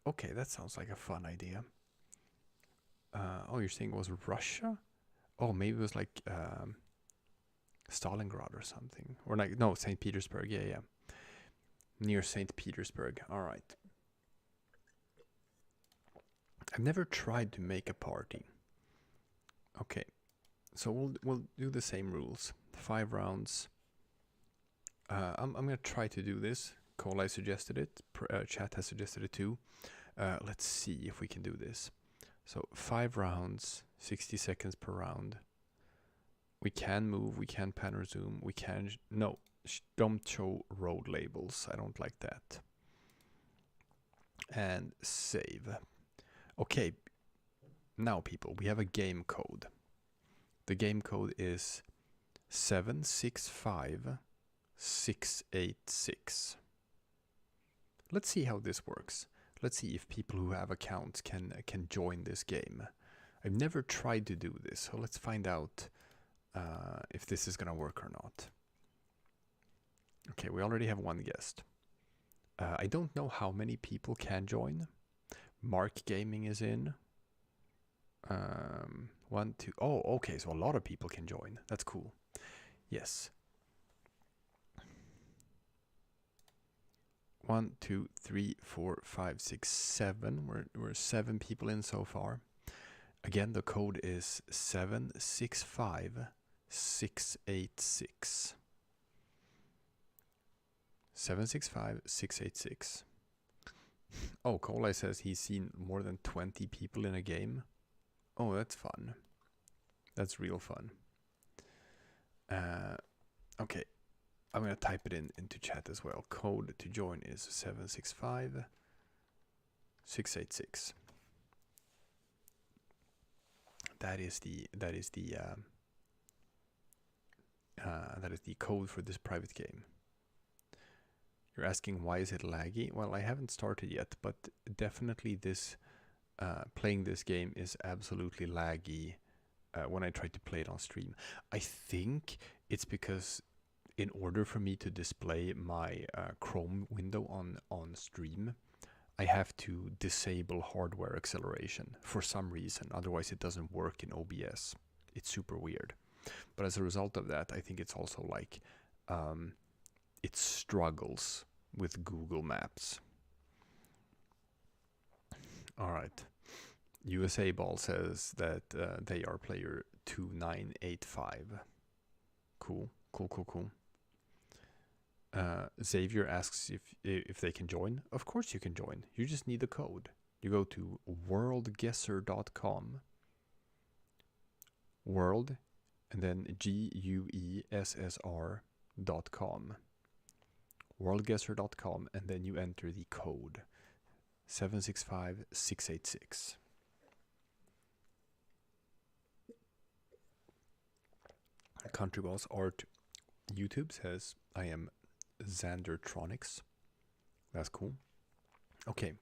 Okay, that sounds like a fun idea. Oh, you're saying it was Russia? Oh, maybe it was like Stalingrad or something. Or like, no, St. Petersburg. Yeah, yeah. Near St. Petersburg. All right. I've never tried to make a party. Okay. So we'll do the same rules. 5 rounds. I'm gonna try to do this. Kolai suggested it. Chat has suggested it too. Let's see if we can do this. So 5 rounds, 60 seconds per round. We can move, we can pan or zoom, we can... No, don't show road labels. I don't like that. And save. Okay, now people, we have a game code. The game code is 765686. Let's see how this works. Let's see if people who have accounts can join this game. I've never tried to do this, so let's find out if this is gonna work or not. Okay, we already have one guest. I don't know how many people can join. Mark Gaming is in. 1, 2. Oh, okay, so a lot of people can join. That's cool. Yes. 1, 2, 3, 4, 5, 6, 7. We're 7 people in so far. Again, the code is 765686. 765686. Oh, Kolai says he's seen more than 20 people in a game. Oh, that's fun. That's real fun. Okay. I'm going to type it into chat as well. Code to join is 765686. That is the code for this private game. You're asking why is it laggy? Well, I haven't started yet, but definitely this playing this game is absolutely laggy when I try to play it on stream. I think it's because in order for me to display my Chrome window on stream, I have to disable hardware acceleration for some reason. Otherwise, it doesn't work in OBS. It's super weird. But as a result of that, I think it's also like it struggles with Google Maps. All right. USA Ball says that they are player 2985. Cool. Xavier asks if they can join. Of course you can join. You just need the code. You go to worldguessr.com. World and then GUESSR.com. Worldguessr.com, and then you enter the code 765686. Countryballs Art YouTube says I am Xandertronics. That's cool. Okay.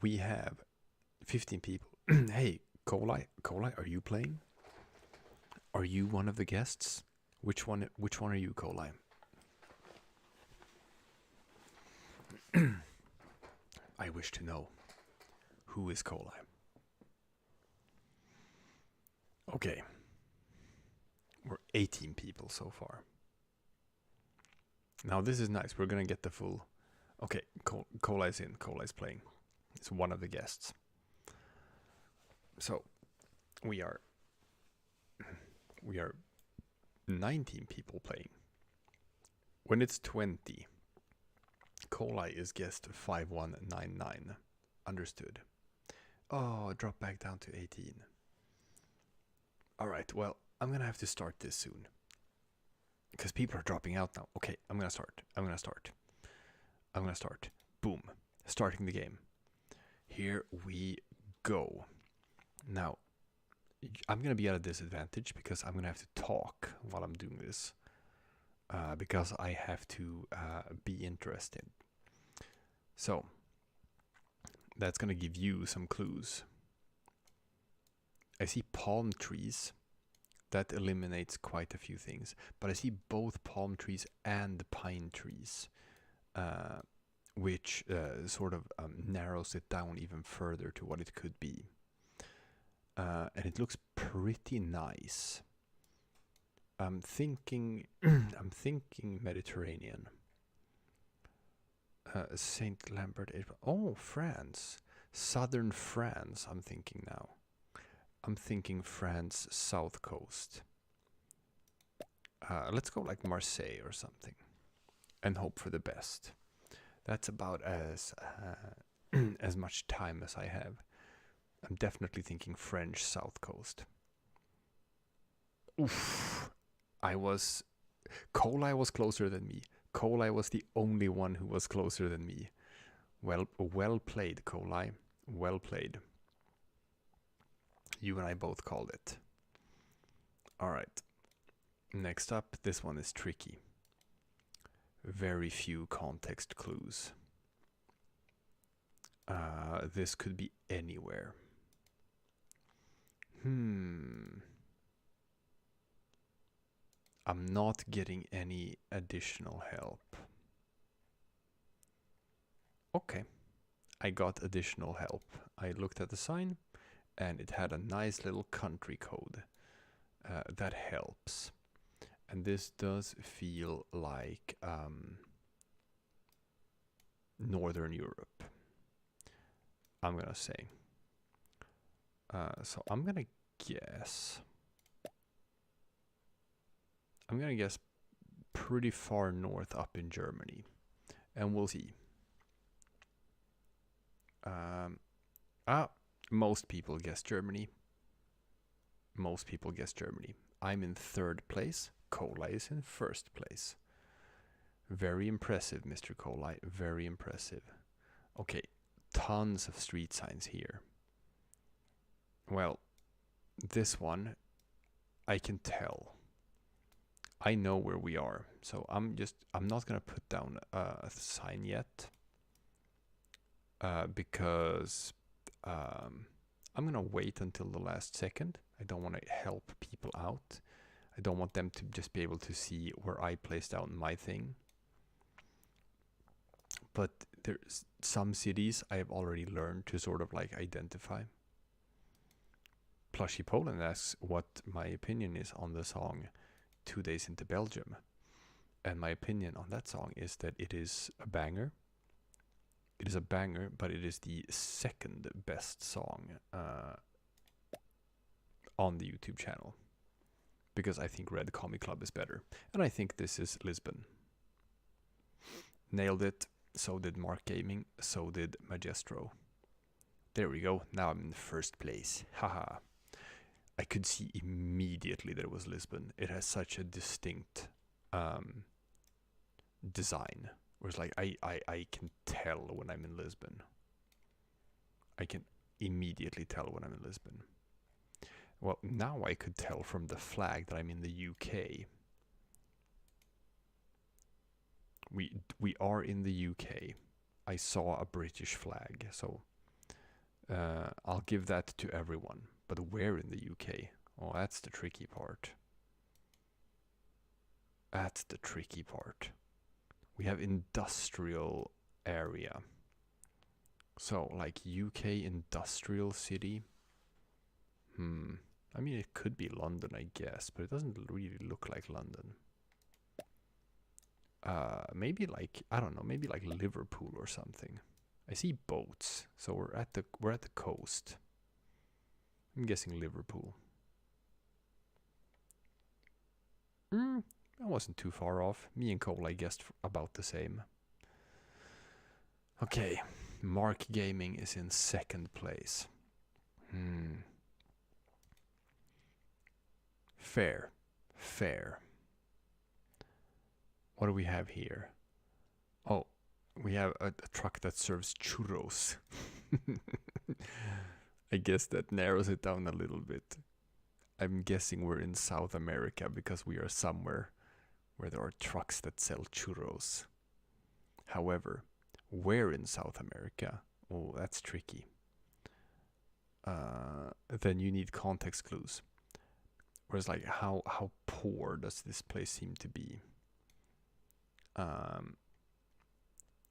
We have 15 people. Hey, Kolai, are you playing? Are you one of the guests? Which one are you, Kolai? I wish to know. Who is Kolai? Okay. We're 18 people so far. Now this is nice. We're gonna get the full... Okay, Kolai's in. Kolai's playing. It's one of the guests. So, we are 19 people playing. When it's 20, Kolai is guest 5199. Understood. Oh, drop back down to 18. Alright, well, I'm gonna have to start this soon. Because people are dropping out now. Okay, I'm gonna start. Boom. Starting the game. Here we go. Now, I'm gonna be at a disadvantage because I'm gonna have to talk while I'm doing this. Because I have to be interested. So, that's gonna give you some clues. I see palm trees. that eliminates quite a few things. But I see both palm trees and pine trees, which sort of narrows it down even further to what it could be. And it looks pretty nice. I'm thinking Mediterranean. Saint Lambert. Oh, France. Southern France, I'm thinking now. I'm thinking France, south coast. Let's go like Marseille or something. And hope for the best. That's about as as much time as I have. I'm definitely thinking French south coast. Oof. Kolai was closer than me. Kolai was the only one who was closer than me. Well played, Kolai. Well played. You and I both called it. Alright. Next up, this one is tricky. Very few context clues. This could be anywhere. I'm not getting any additional help. Okay, I got additional help. I looked at the sign and it had a nice little country code. That helps. And this does feel like Northern Europe, I'm gonna say. So I'm gonna guess pretty far north up in Germany, and we'll see. Most people guess Germany. I'm in third place. Kolai is in first place. Very impressive, Mr. Kolai. Very impressive. Okay, tons of street signs here. Well, this one, I can tell. I know where we are, so I'm not gonna put down a sign yet, because I'm gonna wait until the last second. I don't want to help people out. I don't want them to just be able to see where I placed down my thing. But there's some cities I have already learned to sort of like identify. Plushy Poland asks what my opinion is on the song 2 Days into Belgium. And my opinion on that song is that it is a banger. It is a banger, but it is the second best song on the YouTube channel. Because I think Red Comic Club is better. And I think this is Lisbon. Nailed it. So did Mark Gaming. So did Magestro. There we go. Now I'm in first place. Haha. I could see immediately that it was Lisbon. It has such a distinct design. Whereas like I can tell when I'm in Lisbon. I can immediately tell when I'm in Lisbon. Well, now I could tell from the flag that I'm in the UK. We are in the UK. I saw a British flag, so I'll give that to everyone. But where in the UK? Oh, that's the tricky part. That's the tricky part. We have industrial area. So, like UK industrial city. I mean, it could be London, I guess, but it doesn't really look like London. Maybe like, I don't know, maybe like Liverpool or something. I see boats, so we're at the coast. I'm guessing Liverpool. I wasn't too far off. Me and Cole, I guessed about the same. Okay, Mark Gaming is in second place. Fair. What do we have here? Oh, we have a truck that serves churros. I guess that narrows it down a little bit. I'm guessing we're in South America because we are somewhere where there are trucks that sell churros. However, where in South America? Oh, that's tricky. Then you need context clues. Whereas like how poor does this place seem to be?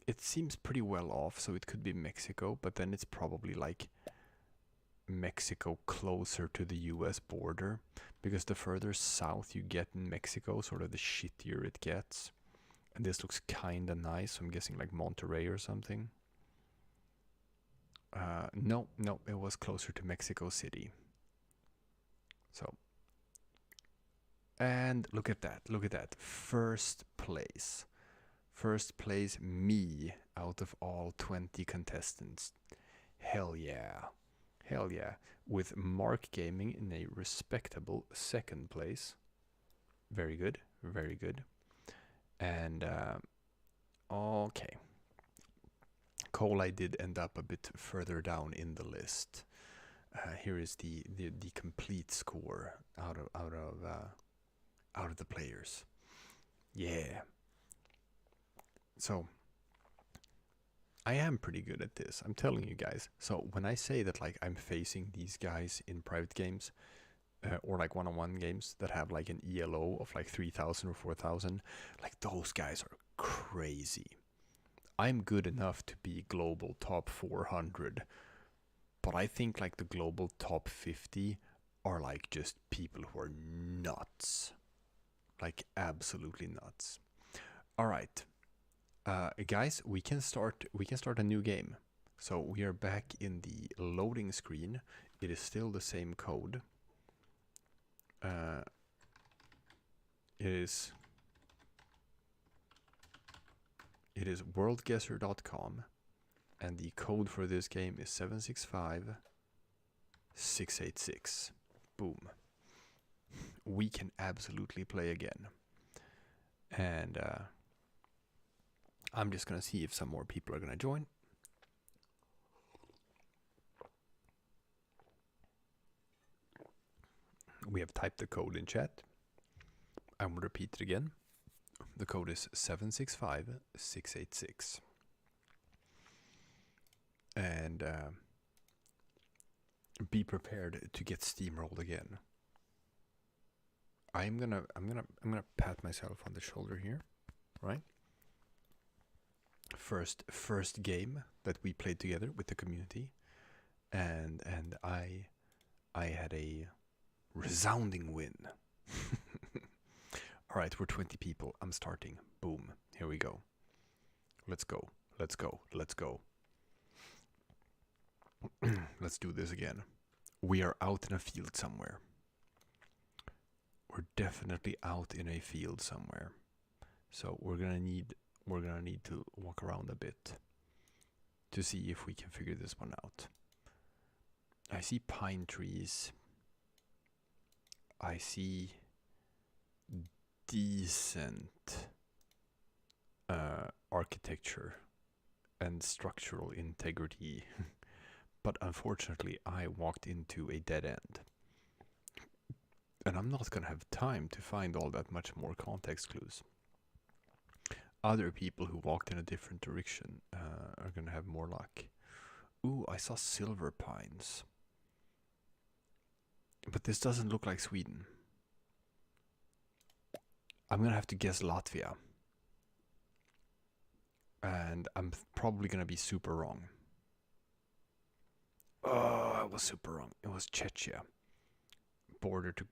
It seems pretty well off, so it could be Mexico, but then it's probably like Mexico closer to the US border, because the further south you get in Mexico, sort of the shittier it gets. And this looks kinda nice, so I'm guessing like Monterrey or something. No, it was closer to Mexico City. So, and look at that, first place. First place, me, out of all 20 contestants. Hell yeah. Hell yeah. With Mark Gaming in a respectable second place. Very good, very good. And, okay. Cole, I did end up a bit further down in the list. Here is the complete score out of the players. Yeah. So I am pretty good at this, I'm telling you guys. So when I say that like I'm facing these guys in private games, or like one-on-one games that have like an ELO of like 3,000 or 4,000, like those guys are crazy. I'm good enough to be global top 400, but I think like the global top 50 are like just people who are nuts. Like absolutely nuts. All right. Guys, we can start a new game. So we are back in the loading screen. It is still the same code. It is worldguessr.com, and the code for this game is 765686. Boom. We can absolutely play again. And I'm just gonna see if some more people are gonna join. We have typed the code in chat. I will repeat it again. The code is 765686. And be prepared to get steamrolled again. I'm gonna pat myself on the shoulder here, right? First game that we played together with the community, and I had a resounding win. All right, we're 20 people. I'm starting. Boom. Here we go. Let's go. Let's go. Let's go. Let's do this again. We are out in a field somewhere. We're definitely out in a field somewhere. So we're gonna need to walk around a bit to see if we can figure this one out. I see pine trees. I see decent architecture and structural integrity. But unfortunately, I walked into a dead end. And I'm not gonna have time to find all that much more context clues. Other people who walked in a different direction are gonna have more luck. Ooh, I saw silver pines. But this doesn't look like Sweden. I'm gonna have to guess Latvia. And I'm probably gonna be super wrong. Oh, I was super wrong. It was Czechia. Border to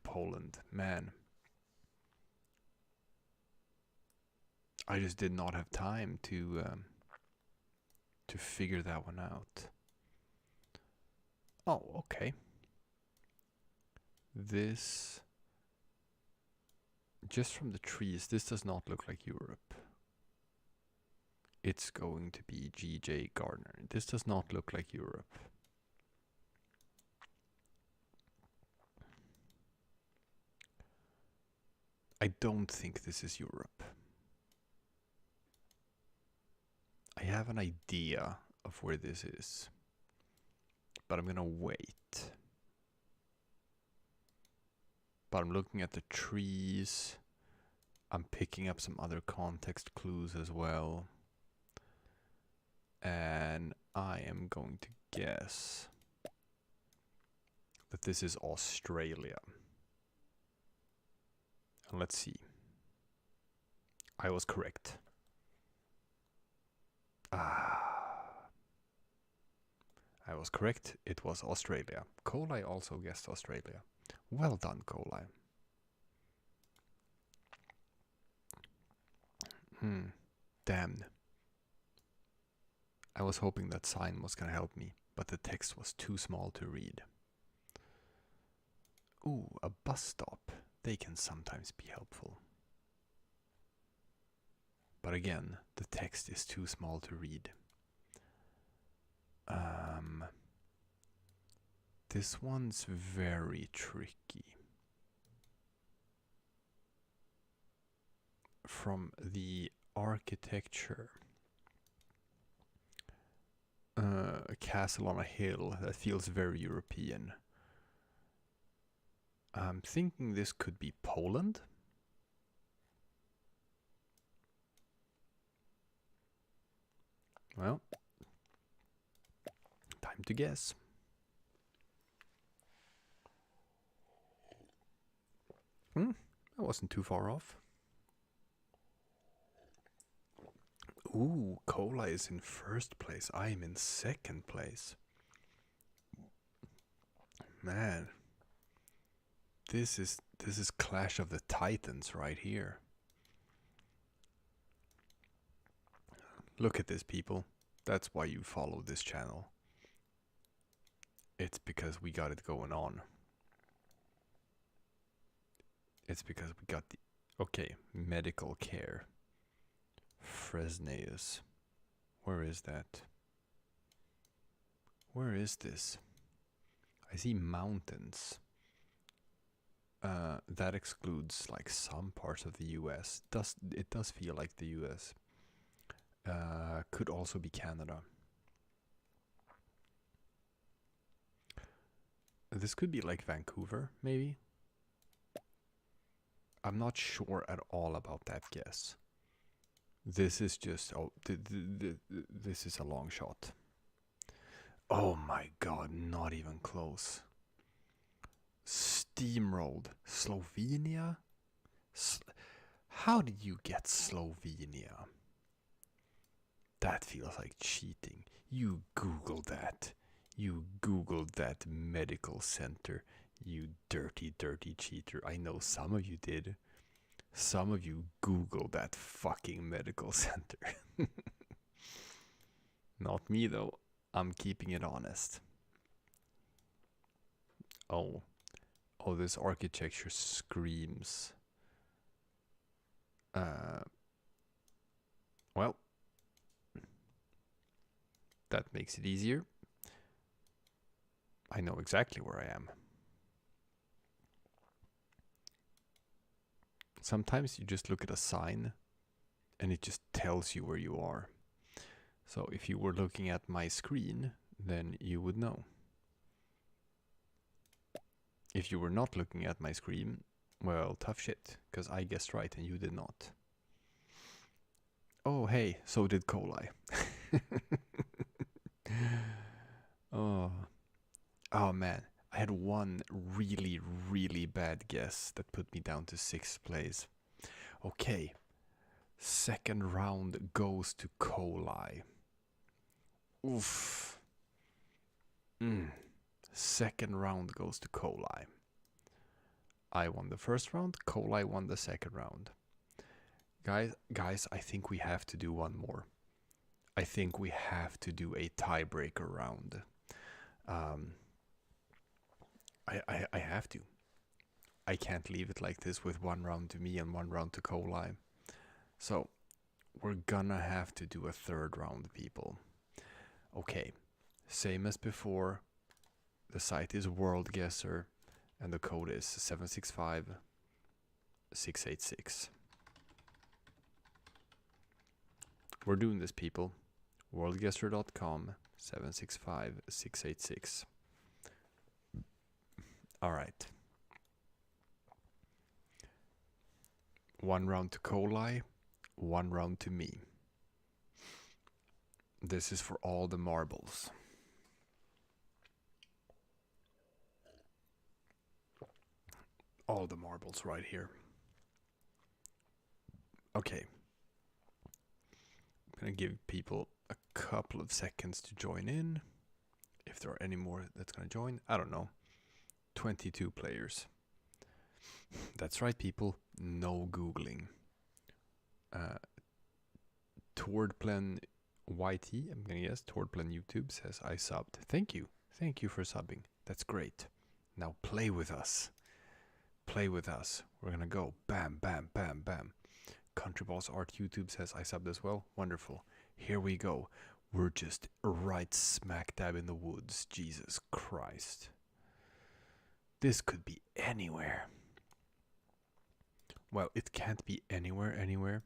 Poland. Man. I just did not have time to figure that one out. Oh, okay. This, just from the trees, this does not look like Europe. It's going to be G.J. Gardner. This does not look like Europe. I don't think this is Europe. I have an idea of where this is, but I'm gonna wait. But I'm looking at the trees. I'm picking up some other context clues as well. And I am going to guess that this is Australia. And let's see. I was correct. I was correct. It was Australia. Kolai also guessed Australia. Well done, Kolai. Damn. I was hoping that sign was gonna help me, but the text was too small to read. Ooh, a bus stop. They can sometimes be helpful. But again, the text is too small to read. This one's very tricky. From the architecture, a castle on a hill that feels very European. I'm thinking this could be Poland. Well, time to guess. That wasn't too far off. Ooh, Cola is in first place. I am in second place. Man, this is Clash of the Titans right here. Look at this, people. That's why you follow this channel. It's because we got it going on. It's because we got the... Okay, medical care. Fresneus. Where is that? Where is this? I see mountains. That excludes like some parts of the US. It does feel like the US. Could also be Canada. This could be like Vancouver, maybe. I'm not sure at all about that guess. This is just, this is a long shot. Oh my god, not even close. Steamrolled. Slovenia? How did you get Slovenia? That feels like cheating. You Googled that. You Googled that medical center. You dirty, dirty cheater. I know some of you did. Some of you Googled that fucking medical center. Not me though. I'm keeping it honest. Oh, this architecture screams. Well, that makes it easier. I know exactly where I am. Sometimes you just look at a sign and it just tells you where you are. So if you were looking at my screen, then you would know. If you were not looking at my screen, well, tough shit, because I guessed right and you did not. Oh, hey, so did Kolai. Oh man, I had one really, really bad guess that put me down to 6th place. Okay, second round goes to Kolai. Oof. Second round goes to Kolai. I won the first round, Kolai won the second round. Guys, I think we have to do one more. I think we have to do a tiebreaker round. I have to. I can't leave it like this with one round to me and one round to Kolai. So, we're gonna have to do a third round, people. Okay, same as before. The site is Worldguessr and the code is 765686. We're doing this, people. Worldguessr.com 765686. Alright. One round to Kolai, one round to me. This is for all the marbles. All the marbles right here. Okay. I'm gonna give people a couple of seconds to join in. If there are any more that's gonna join, I don't know. 22 players. That's right, people. No Googling. Tordplen YT, I'm gonna guess, Tordplen YouTube says I subbed. Thank you. Thank you for subbing. That's great. Now play with us. Play with us. We're gonna go. Bam, bam, bam, bam. Countryballs Art YouTube says I subbed as well. Wonderful. Here we go. We're just right smack dab in the woods. Jesus Christ. This could be anywhere. Well, it can't be anywhere.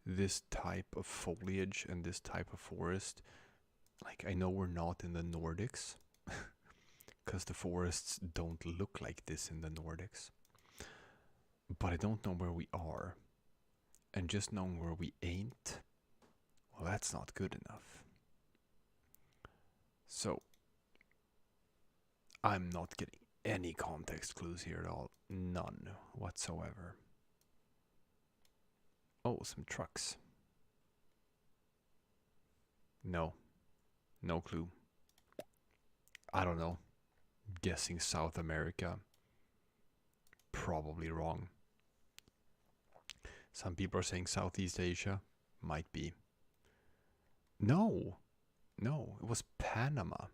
This type of foliage and this type of forest. Like, I know we're not in the Nordics. Because the forests don't look like this in the Nordics. But I don't know where we are. And just knowing where we ain't, well, that's not good enough. So, I'm not getting any context clues here at all. None whatsoever. Oh, some trucks. No. No clue. I don't know. Guessing South America. Probably wrong. Some people are saying Southeast Asia. Might be. No. No, it was Panama.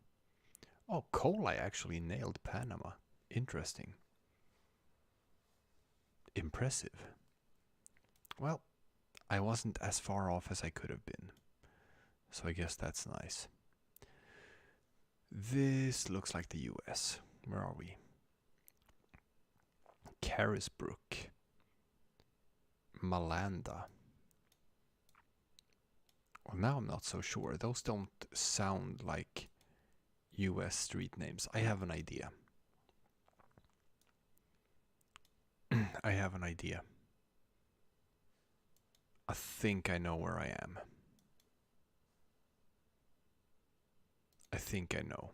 Oh, Cole, I actually nailed Panama. Interesting. Impressive. Well, I wasn't as far off as I could have been. So I guess that's nice. This looks like the US. Where are we? Carisbrook. Malanda. Well, now I'm not so sure. Those don't sound like US street names. I have an idea. I have an idea. I think I know where I am. I think I know.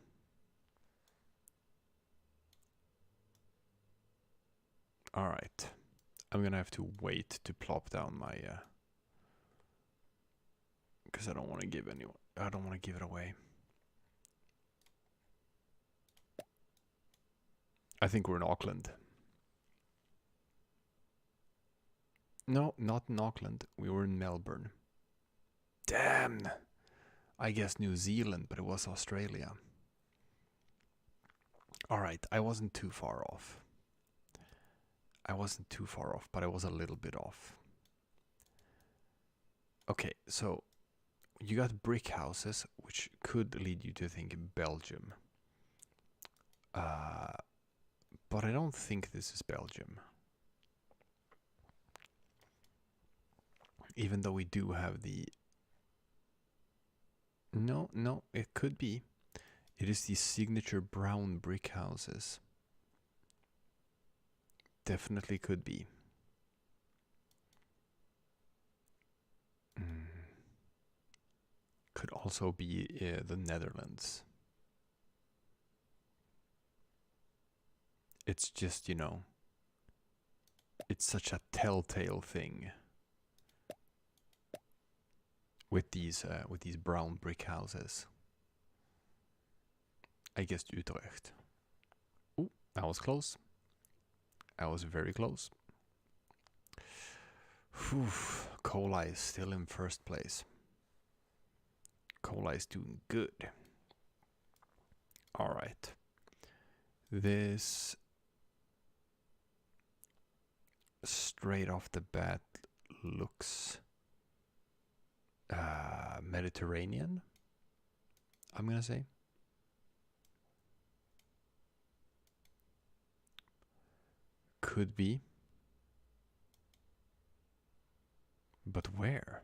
Alright. I'm gonna have to wait to plop down my because I don't want to give anyone. I don't want to give it away. I think we're in Auckland. No, not in Auckland. We were in Melbourne. Damn! I guess New Zealand, but it was Australia. Alright, I wasn't too far off. I wasn't too far off, but I was a little bit off. Okay, so you got brick houses, which could lead you to think Belgium. But I don't think this is Belgium. Even though we do have the... No, it could be. It is the signature brown brick houses. Definitely could be. Could also be the Netherlands. It's just, you know, it's such a telltale thing with these brown brick houses. I guessed Utrecht. Ooh, that was close. I was very close. Whew, Cola is still in first place. Cola is doing good. Alright. This straight off the bat looks Mediterranean, I'm gonna say. Could be. But where?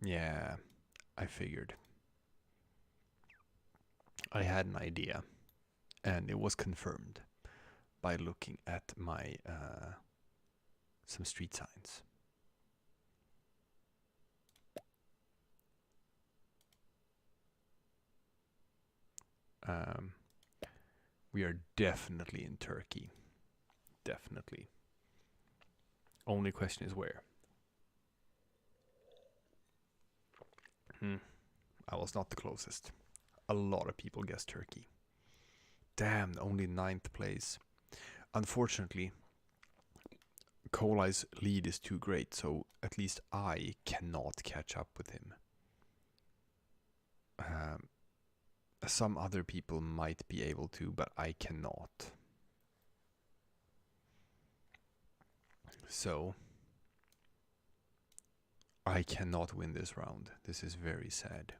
Yeah, I figured. I had an idea, and it was confirmed by looking at my some street signs. We are definitely in Turkey. Definitely. Only question is where. I was not the closest. A lot of people guessed Turkey. Damn, only 9th place. Unfortunately, Kolai's lead is too great, so at least I cannot catch up with him. Some other people might be able to, but I cannot. So, I cannot win this round. This is very sad.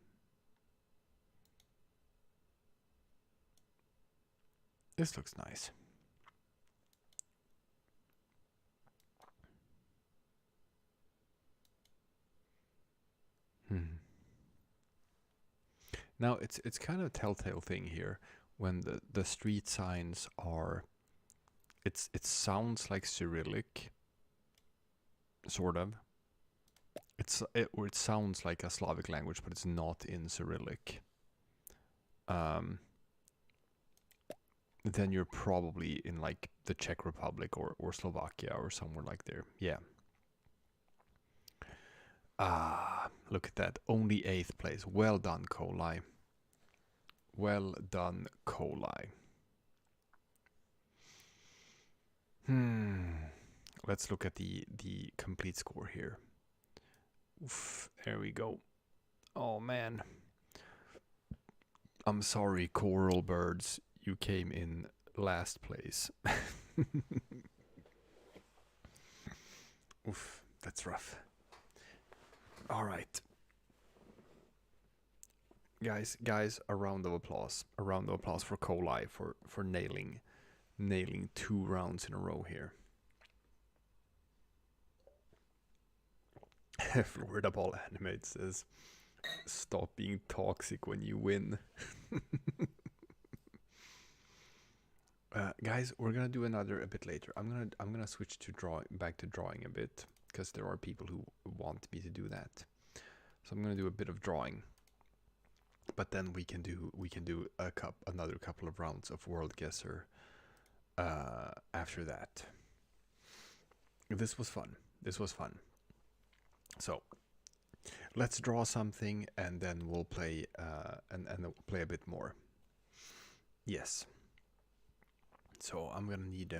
This looks nice. Now it's kind of a telltale thing here when the street signs are. It sounds like Cyrillic, sort of. Or it sounds like a Slavic language, but it's not in Cyrillic. Then you're probably in like the Czech Republic or Slovakia or somewhere like there. Yeah. Look at that. Only 8th place. Well done, Kolai. Well done, Kolai. Let's look at the complete score here. Oof, there we go. Oh man. I'm sorry, coral birds. You came in last place. Oof, that's rough. All right. Guys, a round of applause. A round of applause for Kolai for nailing 2 rounds in a row here. Florida Ball Animate says, "Stop being toxic when you win." Guys, we're gonna do another a bit later. I'm gonna switch to back to drawing a bit because there are people who want me to do that. So I'm gonna do a bit of drawing, but then we can do another couple of rounds of Worldguessr after that. This was fun. So let's draw something and then we'll play and we'll play a bit more. Yes. So I'm gonna need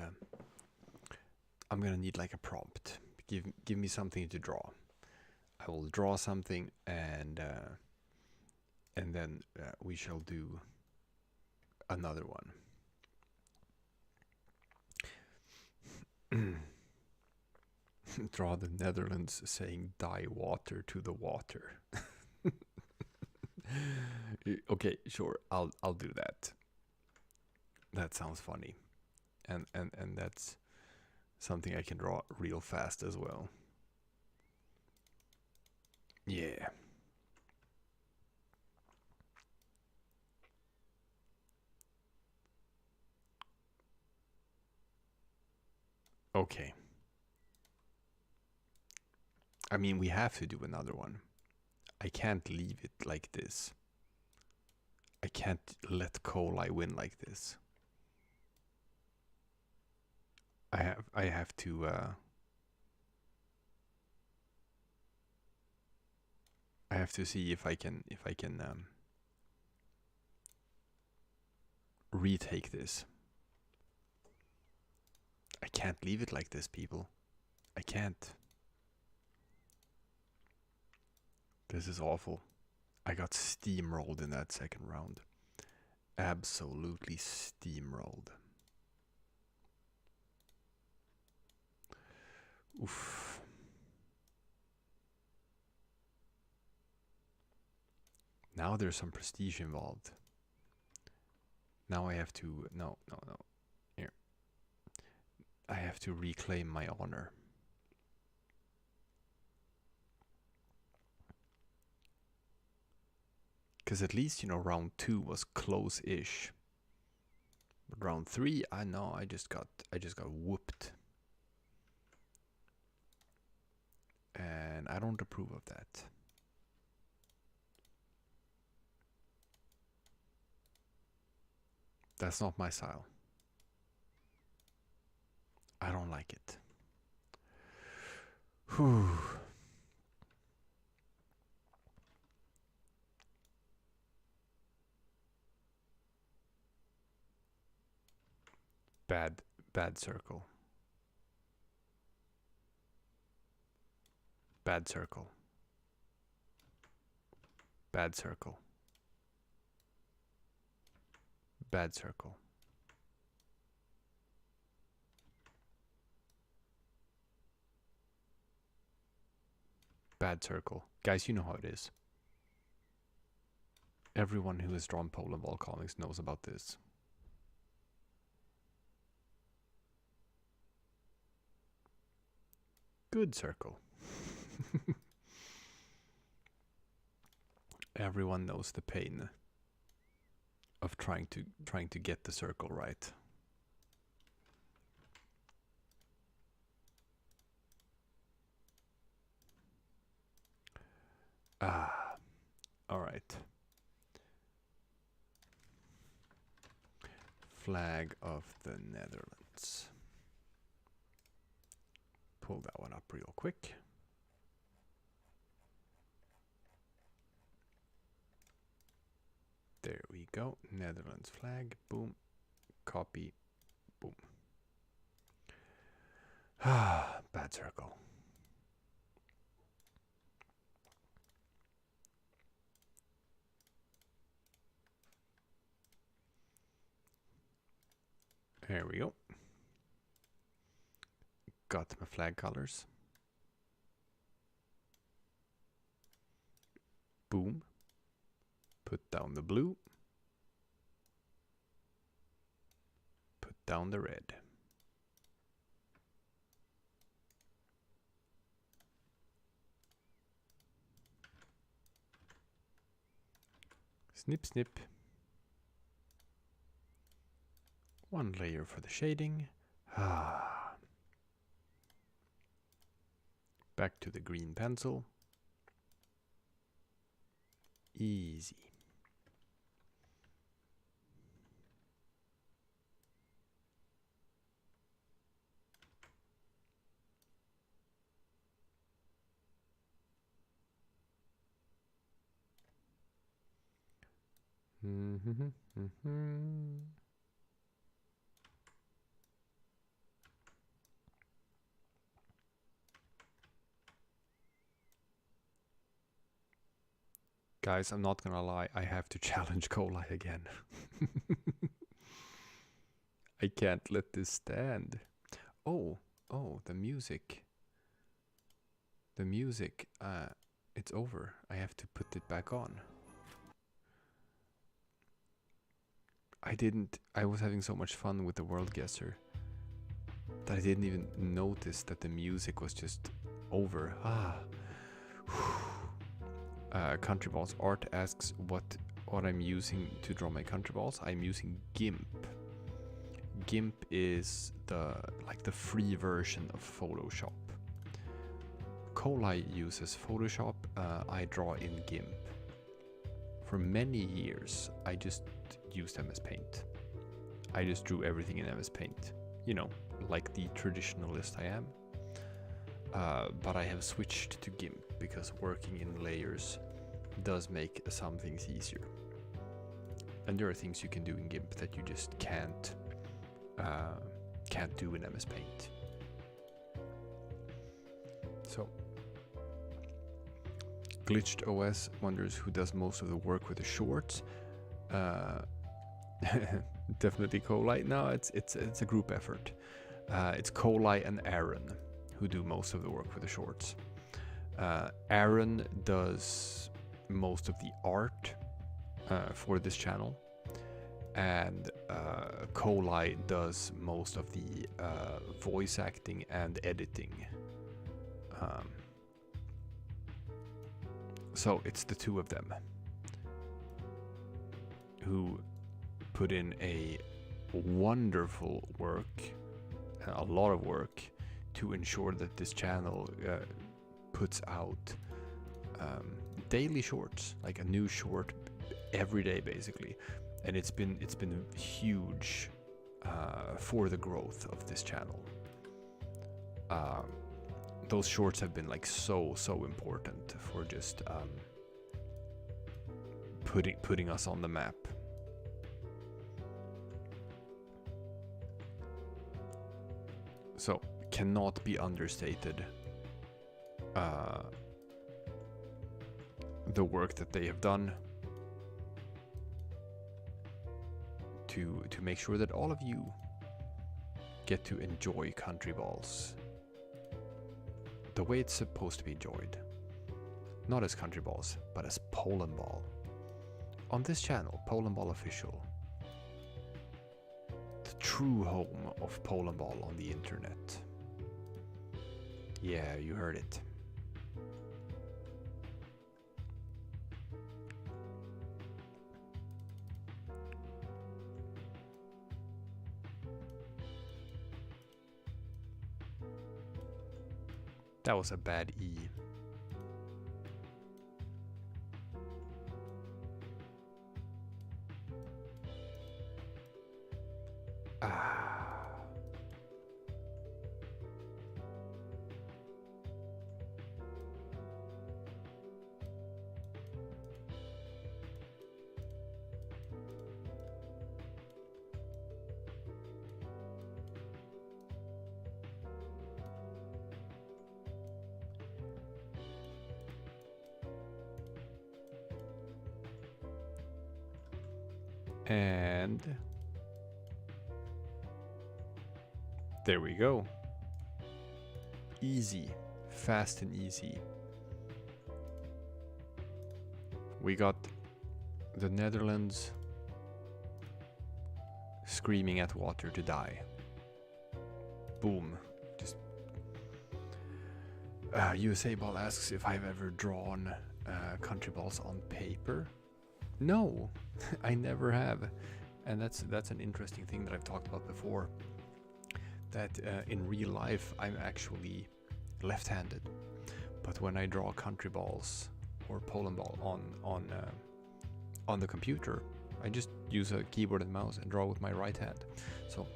like a prompt. Give me something to draw. I will draw something and then we shall do another one. Draw the Netherlands saying "die water to the water." Okay, sure. I'll do that. That sounds funny. And that's something I can draw real fast as well. Yeah. Okay. I mean, we have to do another one. I can't leave it like this. I can't let Kolai win like this. I have to I have to see if I can retake this. I can't leave it like this, people. I can't. This is awful. I got steamrolled in that second round. Absolutely steamrolled. Oof. Now there's some prestige involved. Now I have to... No. Here. I have to reclaim my honor. Because at least, round 2 was close-ish. But round 3, I know, I just got whooped. And I don't approve of that. That's not my style. I don't like it. Whew. Bad circle. Bad circle. Bad circle. Bad circle. Bad circle. Guys, you know how it is. Everyone who has drawn Polandball comics knows about this. Good circle. Everyone knows the pain of trying to get the circle right. Ah, all right. Flag of the Netherlands. Pull that one up real quick. There we go. Netherlands flag. Boom. Copy. Boom. Ah, bad circle. There we go. Got my flag colors. Boom. Put down the blue. Put down the red. Snip, snip. One layer for the shading. Ah. Back to the green pencil. Easy. Guys, I'm not gonna lie, I have to challenge Kolai again. I can't let this stand. Oh, the music. The music, it's over. I have to put it back on. I was having so much fun with the Worldguessr that I didn't even notice that the music was just over. Countryballs Art asks what I'm using to draw my countryballs. I'm using GIMP. GIMP is the free version of Photoshop. Kolai uses Photoshop. I draw in GIMP. For many years, I just used MS Paint. I just drew everything in MS Paint. You know, like the traditionalist I am. But I have switched to GIMP because working in layers does make some things easier. And there are things you can do in GIMP that you just can't do in MS Paint. So, Glitched OS wonders who does most of the work with the shorts. Definitely Kolai. No, it's a group effort. It's Kolai and Aaron who do most of the work with the shorts. Aaron does most of the art for this channel, and Kolai does most of the voice acting and editing. So it's the two of them who put in a wonderful work, a lot of work, to ensure that this channel puts out daily shorts, like a new short every day basically. and it's been huge for the growth of this channel. Those shorts have been like so important for just putting us on the map. So cannot be understated the work that they have done to make sure that all of you get to enjoy country balls the way it's supposed to be enjoyed. Not as country balls, but as Polandball. On this channel, Polandball Official. The true home of Polandball on the internet. Yeah, you heard it. That was a bad E. And there we go. Easy, fast and easy. We got the Netherlands screaming at water to die. Boom. Just USA Ball asks if I've ever drawn country balls on paper. No, I never have, and that's an interesting thing that I've talked about before. That in real life I'm actually left-handed, but when I draw country balls or Polandball on the computer, I just use a keyboard and mouse and draw with my right hand. So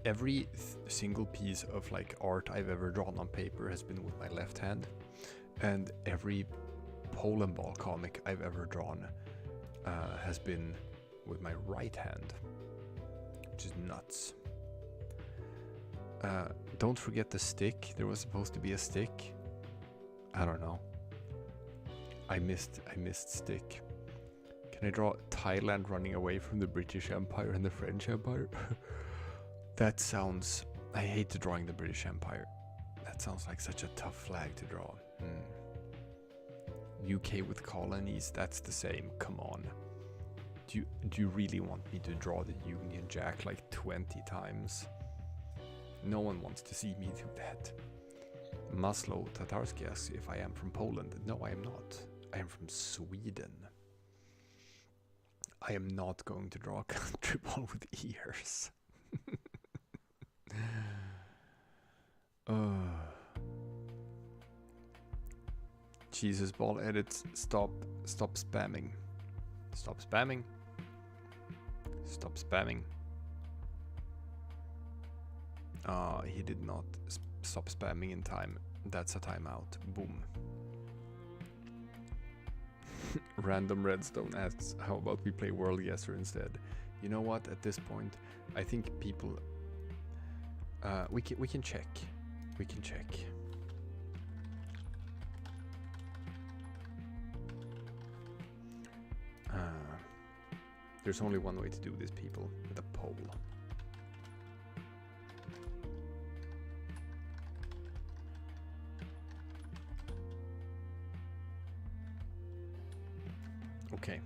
every single piece of like art I've ever drawn on paper has been with my left hand, and every Polandball comic I've ever drawn has been with my right hand, which is nuts. Don't forget the stick. There was supposed to be a stick. I don't know. I missed stick. Can I draw Thailand running away from the British Empire and the French Empire? That sounds... I hate drawing the British Empire. That sounds like such a tough flag to draw. UK with colonies, that's the same. Come on. Do you really want me to draw the Union Jack like 20 times? No one wants to see me do that. Maslow Tatarski asks if I am from Poland. No, I am not. I am from Sweden. I am not going to draw a country ball with ears. Jesus Ball edits, stop spamming. Stop spamming. Stop spamming. He did not stop spamming in time. That's a timeout. Boom. Random Redstone asks, how about we play Worldguessr instead? You know what? At this point, I think people... we can check. We can check. There's only one way to do this, people, with a poll. Okay,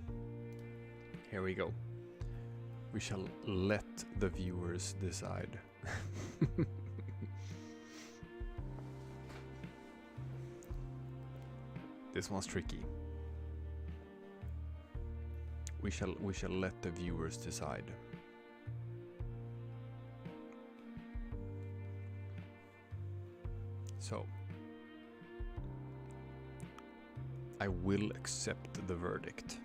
here we go. We shall let the viewers decide. This one's tricky. We shall let the viewers decide. So I will accept the verdict.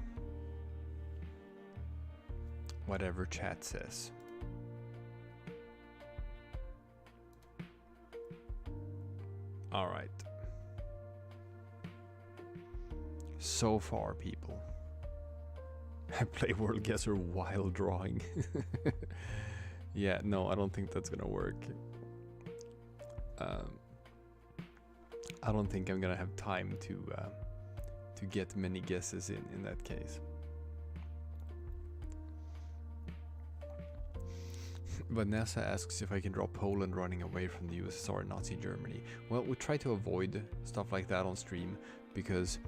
whatever chat says. All right. So far, people. I play Worldguessr while drawing. Yeah, no, I don't think that's gonna work. I don't think I'm gonna have time to get many guesses in that case. Vanessa asks if I can draw Poland running away from the USSR and Nazi Germany. Well, we try to avoid stuff like that on stream because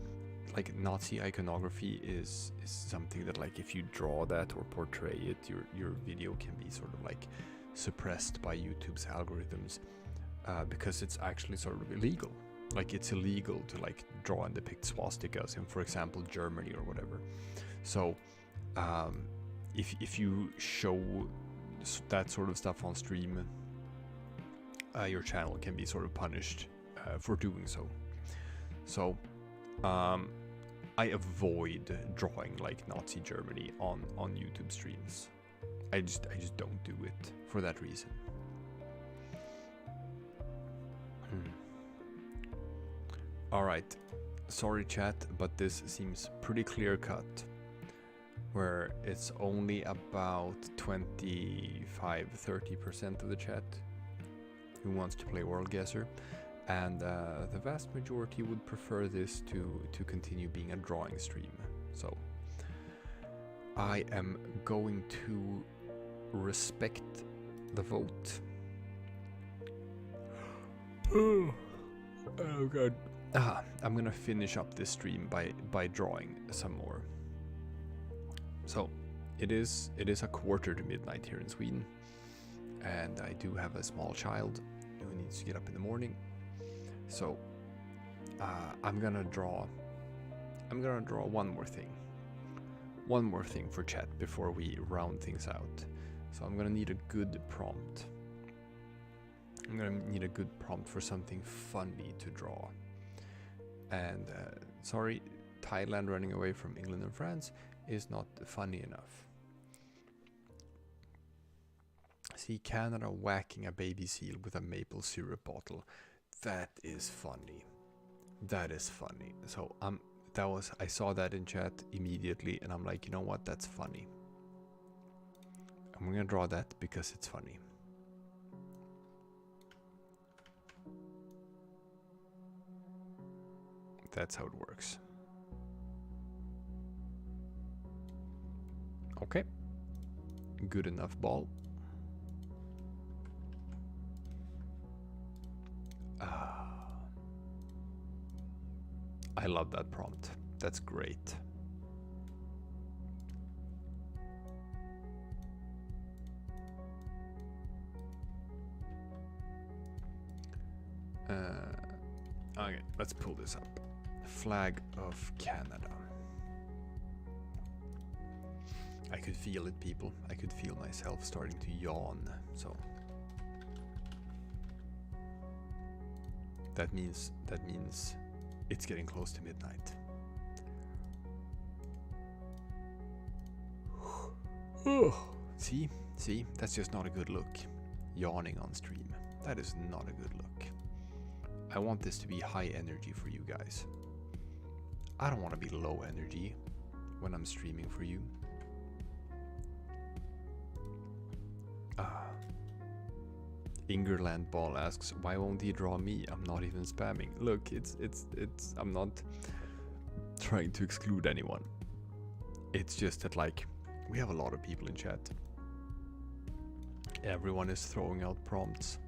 like Nazi iconography is something that, like, if you draw that or portray it, your video can be sort of like suppressed by YouTube's algorithms because it's actually sort of illegal. Like, it's illegal to like draw and depict swastikas in, for example, Germany or whatever. So if you show that sort of stuff on stream, your channel can be sort of punished for doing so. So I avoid drawing like Nazi Germany on YouTube streams. I just don't do it for that reason. All right, sorry chat, but this seems pretty clear cut, where it's only about 25-30% of the chat who wants to play Worldguessr, and the vast majority would prefer this to continue being a drawing stream. So I am going to respect the vote. Oh god. I'm gonna finish up this stream by drawing some more. So it is a quarter to midnight here in Sweden, and I do have a small child who needs to get up in the morning. So I'm gonna draw one more thing for chat before we round things out. So I'm gonna need a good prompt. I'm gonna need a good prompt for something funny to draw. And sorry, Thailand running away from England and France is not funny enough. See Canada whacking a baby seal with a maple syrup bottle. That is funny. That is funny. So I saw that in chat immediately, and I'm like, you know what? That's funny. I'm gonna draw that because it's funny. That's how it works. Okay. Good enough ball. I love that prompt. That's great. Okay, let's pull this up. Flag of Canada. I could feel it, people. I could feel myself starting to yawn. So that means it's getting close to midnight. See, that's just not a good look. Yawning on stream. That is not a good look. I want this to be high energy for you guys. I don't want to be low energy when I'm streaming for you. Ingerland Ball asks, why won't he draw me? I'm not even spamming. Look, it's I'm not trying to exclude anyone. It's just that, like, we have a lot of people in chat. Everyone is throwing out prompts.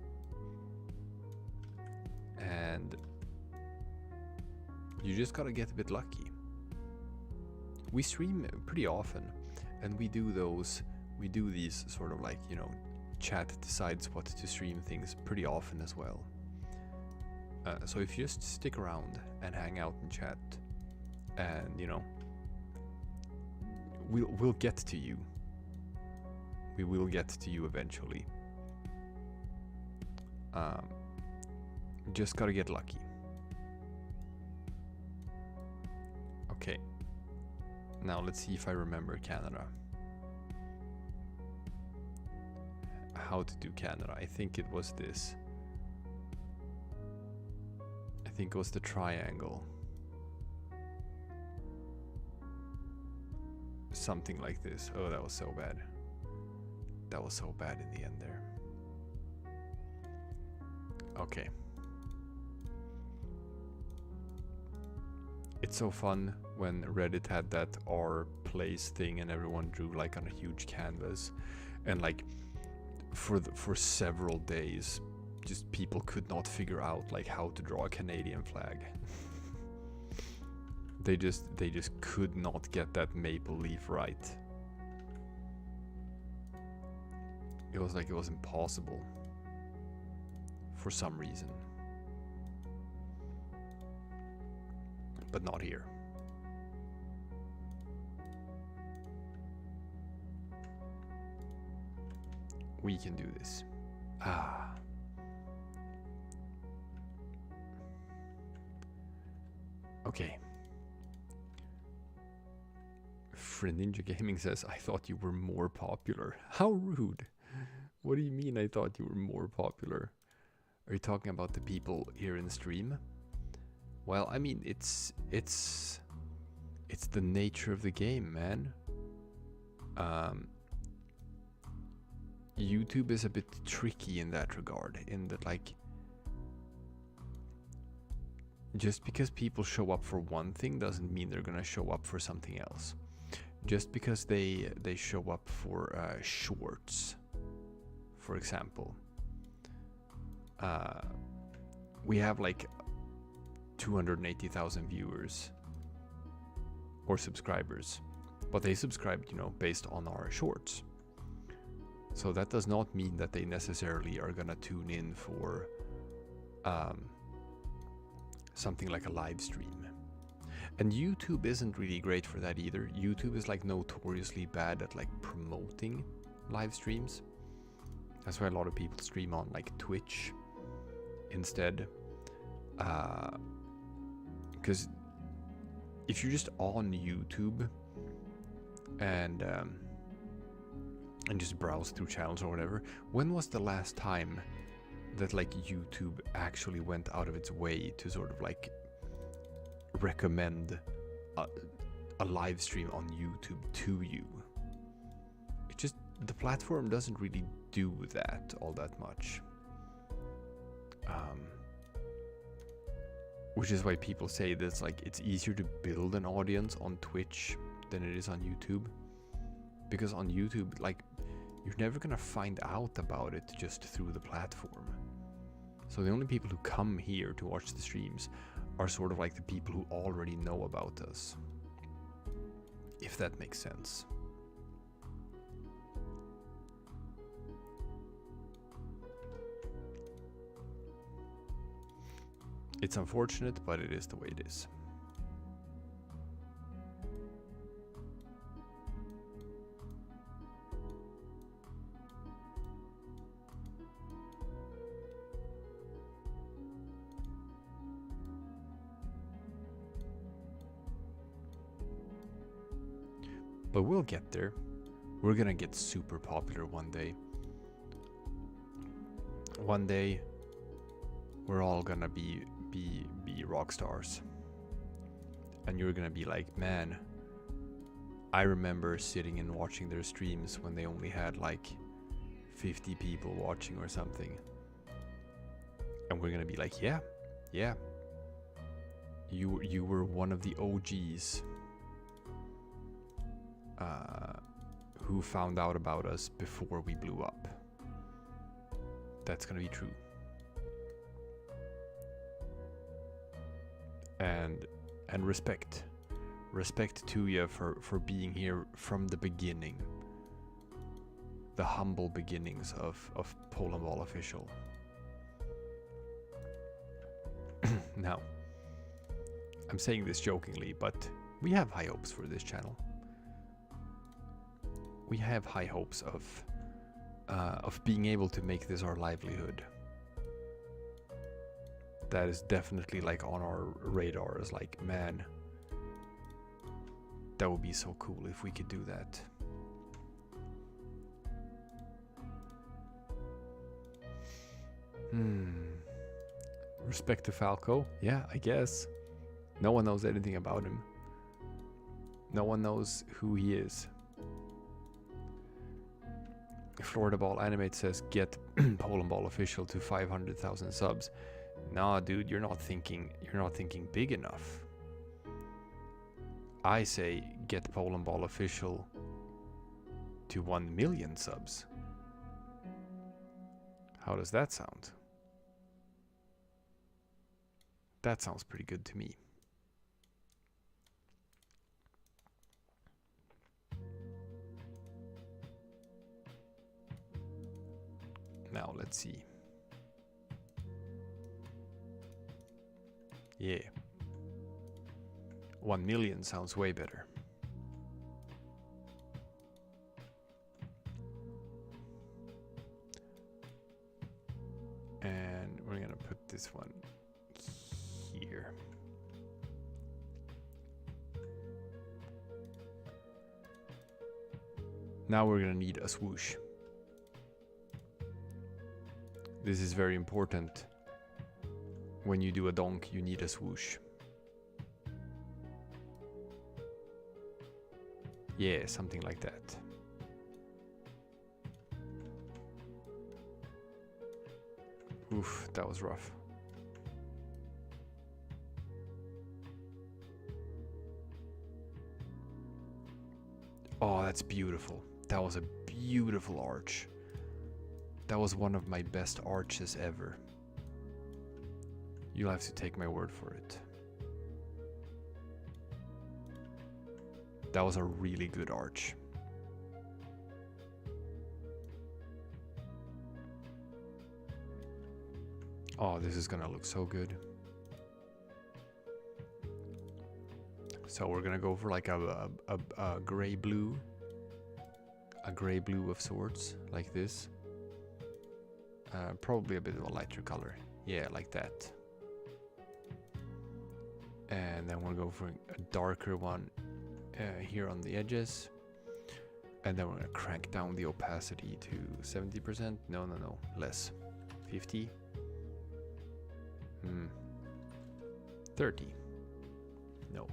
And you just gotta get a bit lucky. We stream pretty often, and we do these sort of, like, you know, chat decides what to stream things pretty often as well. So if you just stick around and hang out in chat, and, you know, we'll get to you. We will get to you eventually. Just gotta get lucky. Okay. Now let's see if I remember Canada. how to do Canada. I think it was this. I think it was the triangle. Something like this. Oh, that was so bad. That was so bad in the end there. Okay. It's so fun when Reddit had that R place thing and everyone drew like on a huge canvas, and like for several days just people could not figure out like how to draw a Canadian flag. They just could not get that maple leaf right. It was like it was impossible for some reason. But not here. We can do this. Ah. Okay. Friend Ninja Gaming says, I thought you were more popular. How rude. What do you mean I thought you were more popular? Are you talking about the people here in stream? Well, I mean, it's the nature of the game, man. YouTube is a bit tricky in that regard, in that like just because people show up for one thing doesn't mean they're gonna show up for something else. Just because they show up for shorts, for example. We have like 280,000 viewers or subscribers, but they subscribed, you know, based on our shorts. So that does not mean that they necessarily are gonna tune in for something like a live stream. And YouTube isn't really great for that either. YouTube is like notoriously bad at like promoting live streams. That's why a lot of people stream on like Twitch instead. Because if you're just on YouTube and just browse through channels or whatever, when was the last time that like YouTube actually went out of its way to sort of like recommend a live stream on YouTube to you? It just, the platform doesn't really do that all that much. Which is why people say that it's easier to build an audience on Twitch than it is on YouTube. Because on YouTube, like, you're never gonna find out about it just through the platform. So the only people who come here to watch the streams are sort of like the people who already know about us. If that makes sense. It's unfortunate, but it is the way it is. But we'll get there. We're gonna get super popular one day. One day, we're all gonna be rock stars. And you're gonna be like, man, I remember sitting and watching their streams when they only had like 50 people watching or something. And we're gonna be like, yeah, you were one of the OGs who found out about us before we blew up. That's gonna be true. And respect to you for being here from the beginning, the humble beginnings of Polandball Official. Now, I'm saying this jokingly, but we have high hopes for this channel. We have high hopes of being able to make this our livelihood. That is definitely like on our radar, is like, man, that would be so cool if we could do that. Respect to Falco. Yeah, I guess. No one knows anything about him. No one knows who he is. Florida Ball Animate says get Polandball official to 500,000 subs. Nah, dude, you're not thinking big enough. I say get Polandball official to 1 million subs. How does that sound? That sounds pretty good to me. Now let's see. Yeah. 1 million sounds way better. And we're gonna put this one here. Now we're gonna need a swoosh. This is very important. When you do a donk, you need a swoosh. Yeah, something like that. Oof, that was rough. Oh, that's beautiful. That was a beautiful arch. That was one of my best arches ever. You'll have to take my word for it. That was a really good arch. Oh, this is gonna look so good. So we're gonna go for like a gray blue. A gray blue of sorts, like this. Probably a bit of a lighter color. Yeah, like that. And then we'll go for a darker one here on the edges. And then we're gonna crank down the opacity to 70%. No, less. 50. 30. No.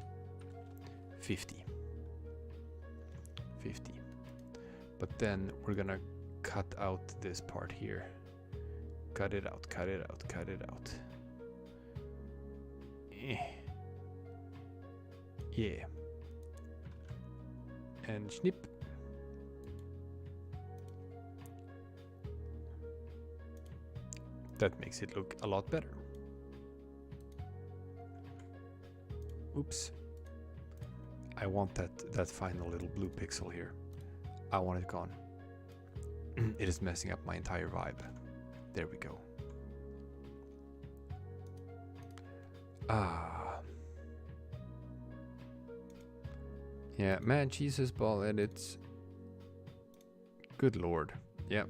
50. 50. But then we're gonna cut out this part here. Cut it out, cut it out, cut it out. Yeah. And snip. That makes it look a lot better. Oops. I want that final little blue pixel here. I want it gone. It is messing up my entire vibe. There we go. Ah. Yeah, man, Jesus ball edits. Good lord. Yep.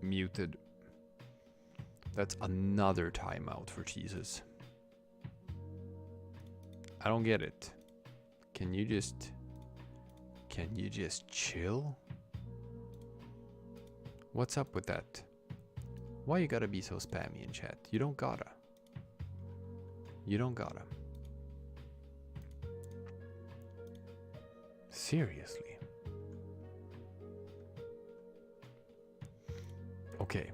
Muted. That's another timeout for Jesus. I don't get it. Can you just chill? What's up with that? Why you gotta be so spammy in chat? You don't gotta. You don't gotta. Seriously. Okay.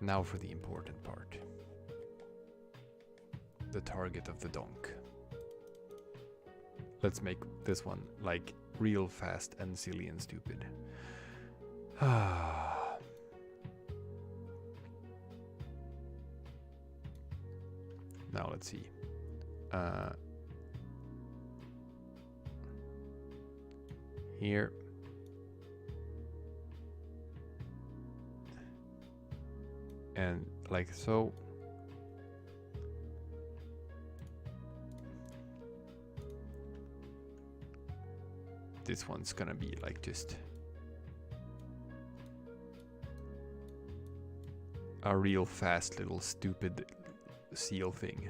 Now for the important part. The target of the donk. Let's make this one like real fast and silly and stupid. Now let's see. Here. And like so. This one's gonna be like just a real fast little stupid seal thing.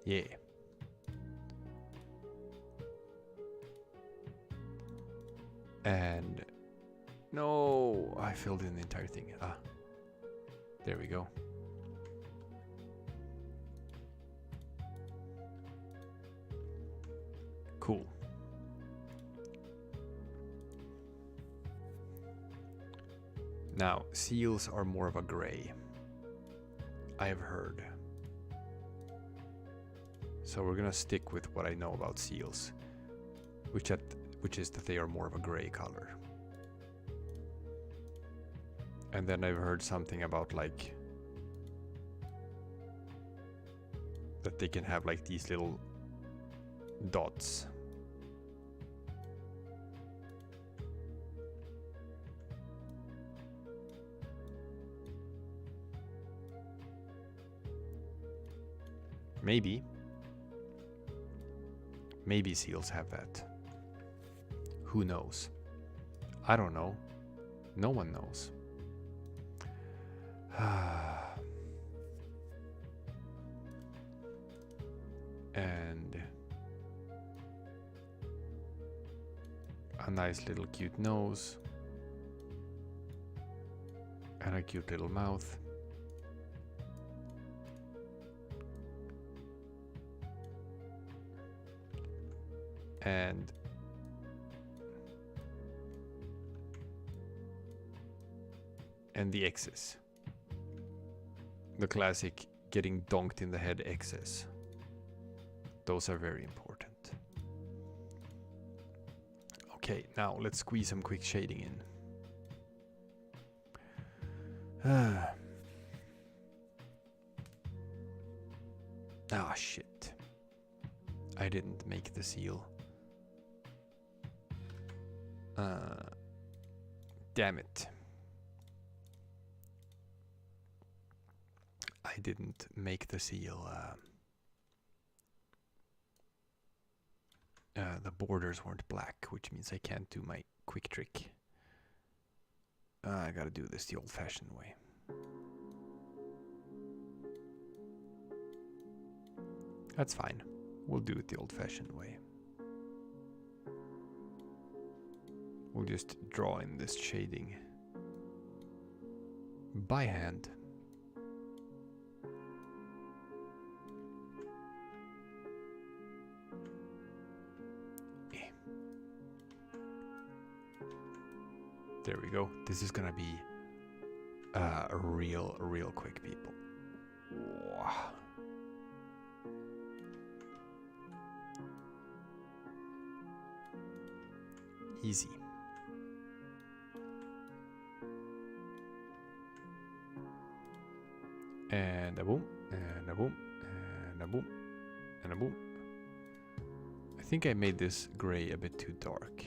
Yeah. And no, I filled in the entire thing. Ah, there we go. Cool. Now, seals are more of a gray, I have heard. So we're gonna stick with what I know about seals, which is that they are more of a gray color. And then I've heard something about like that they can have like these little dots. Maybe seals have that. Who knows? I don't know. No one knows. And a nice little cute nose. And a cute little mouth. And the X's. The classic getting donked in the head X's. Those are very important. Okay, now let's squeeze some quick shading in. Ah, shit. I didn't make the seal. Damn it. I didn't make the seal. The borders weren't black, which means I can't do my quick trick. I gotta do this the old-fashioned way. That's fine. We'll do it the old-fashioned way. We'll just draw in this shading by hand. There we go. This is gonna be real quick, people. Wow. Easy. And a boom, and a boom, and a boom, and a boom. I think I made this gray a bit too dark.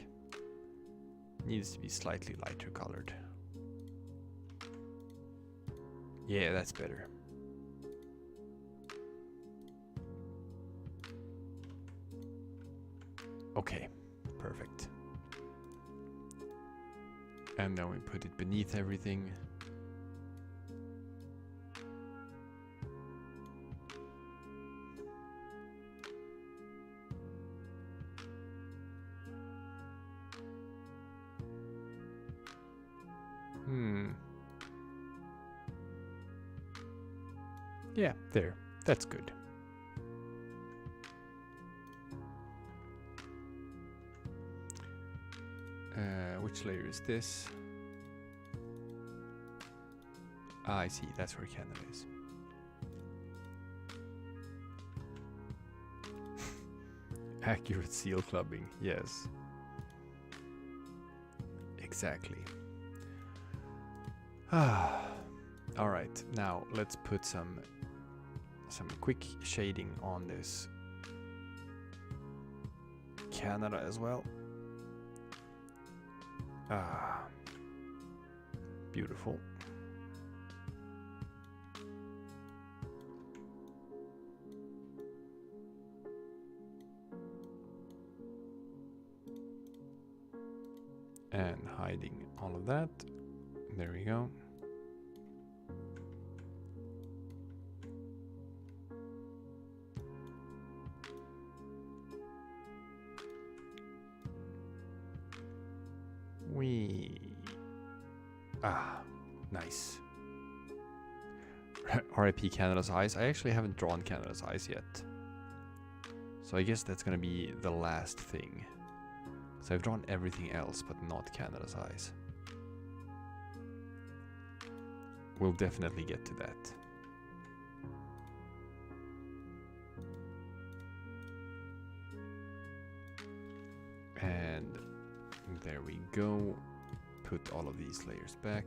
Needs to be slightly lighter colored. Yeah, that's better. Okay, perfect. And then we put it beneath everything. Yeah, there. That's good. Which layer is this? Ah, I see. That's where Canada is. Accurate seal clubbing. Yes. Exactly. Ah. All right. Now let's put some quick shading on this Canada as well. Ah, beautiful. And hiding all of that. There we go. Nice. RIP Canada's eyes. I actually haven't drawn Canada's eyes yet. So I guess that's gonna be the last thing. So I've drawn everything else, but not Canada's eyes. We'll definitely get to that. And there we go. Put all of these layers back.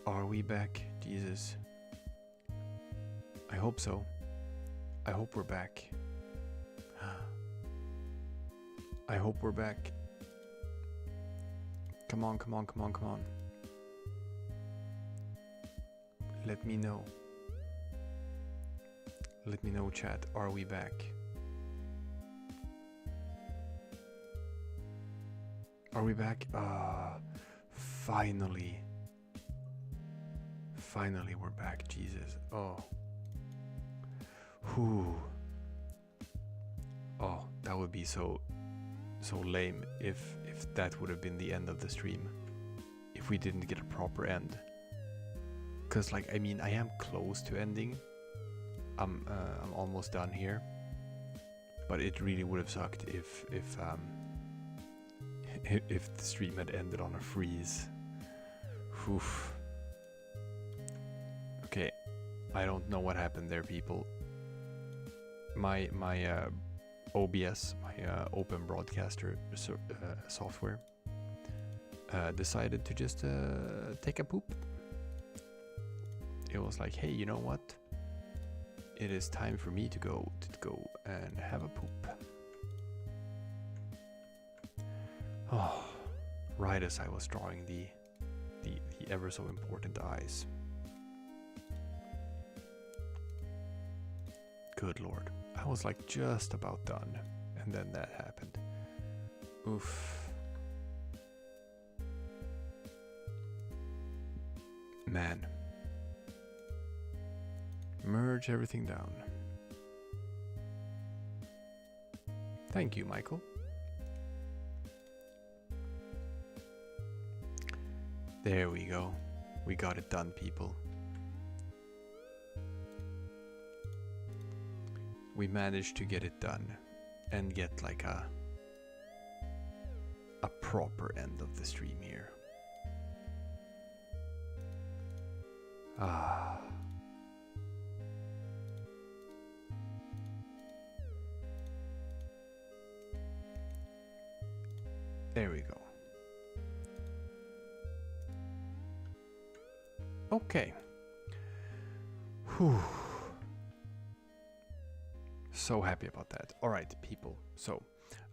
Are we back? Jesus. I hope so. I hope we're back. I hope we're back. Come on, come on, come on, come on. Let me know. Let me know, chat. Are we back? Are we back? Finally. Finally, we're back. Jesus. Oh. Whew. Oh, that would be so lame if that would have been the end of the stream. If we didn't get a proper end. Cause like, I mean, I am close to ending. I'm almost done here. But it really would have sucked if the stream had ended on a freeze. Oof. Okay, I don't know what happened there, people. My OBS, my Open Broadcaster software, decided to just take a poop. It was like, hey, you know what? It is time for me to go and have a poop. Oh, right as I was drawing the ever so important eyes. Good Lord. I was like just about done, and then that happened. Oof. Man. Merge everything down. Thank you, Michael. There we go. We got it done, people. We managed to get it done and get like a proper end of the stream here. Ah. There we go. Okay. Whew. So happy about that. All right, people. So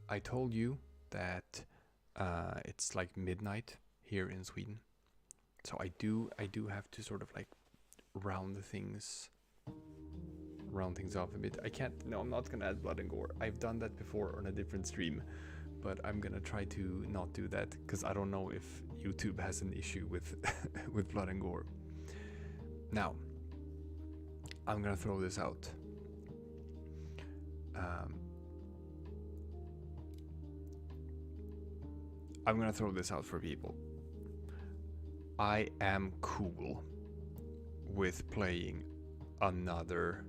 I told you that it's like midnight here in Sweden. So I do have to sort of like round things off a bit. I can't. No, I'm not gonna add blood and gore. I've done that before on a different stream, but I'm gonna try to not do that because I don't know if YouTube has an issue with with blood and gore. Now, I'm gonna throw this out. I'm gonna throw this out for people. I am cool with playing another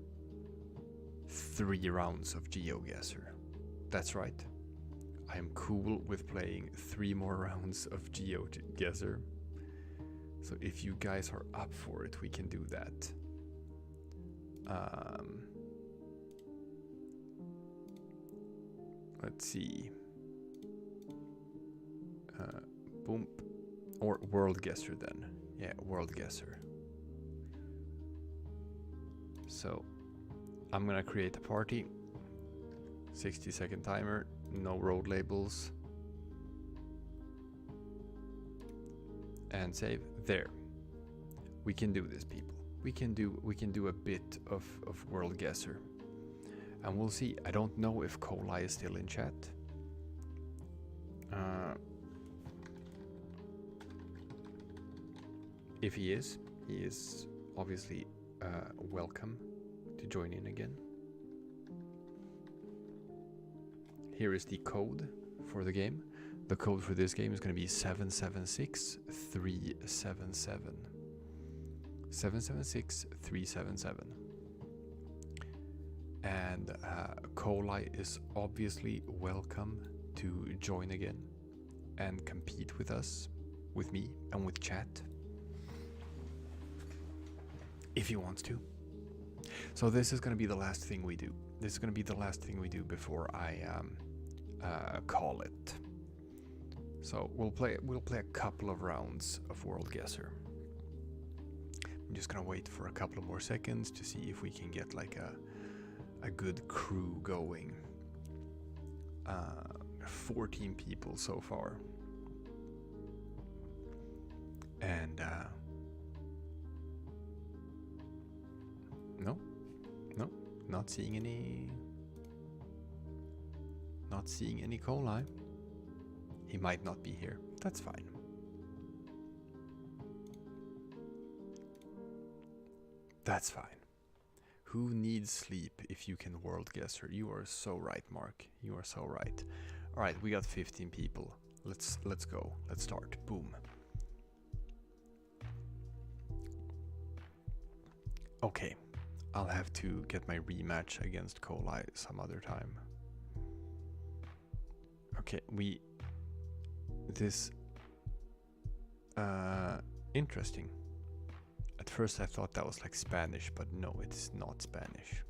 3 rounds of GeoGuessr. That's right. I am cool with playing 3 more rounds of GeoGuessr. So if you guys are up for it, we can do that. Let's see. Boom. Or Worldguessr then. Yeah, Worldguessr. So I'm gonna create a party. 60-second timer. No road labels. And save. There. We can do this, people. We can do a bit of Worldguessr. And we'll see. I don't know if Cola is still in chat. If he is obviously welcome to join in again. Here is the code for the game. The code for this game is going to be 776377. 776377. And Kolai is obviously welcome to join again and compete with us, with me, and with chat, if he wants to. So this is going to be the last thing we do. This is going to be the last thing we do before I call it. So we'll play a couple of rounds of Worldguessr. I'm just gonna wait for a couple of more seconds to see if we can get like a good crew going. 14 people so far. And no, not seeing any Kolai. He might not be here. That's fine. That's fine. Who needs sleep if you can Worldguessr? You are so right, Mark. You are so right. All right, we got 15 people. Let's go. Let's start. Boom. Okay. I'll have to get my rematch against Kolai some other time. Okay, interesting. At first I thought that was like Spanish, but no, it's not Spanish.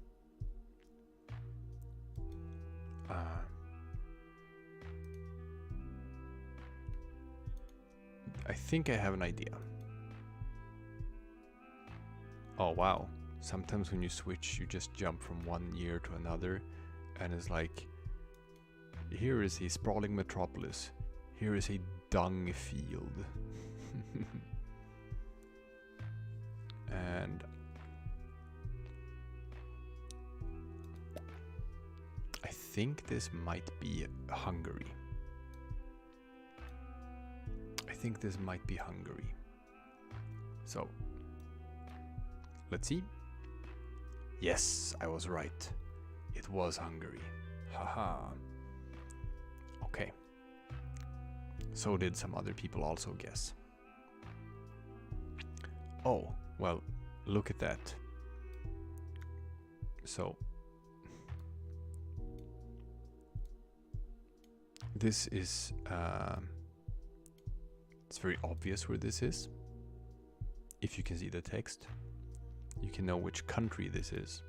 I think I have an idea. Oh wow. Sometimes when you switch, you just jump from one year to another, and it's like, here is a sprawling metropolis. Here is a dung field. And I think this might be Hungary. So, let's see. Yes, I was right. It was Hungary. Haha. Okay. So did some other people also guess. Oh, well, look at that. So, this is, it's very obvious where this is. If you can see the text, you can know which country this is.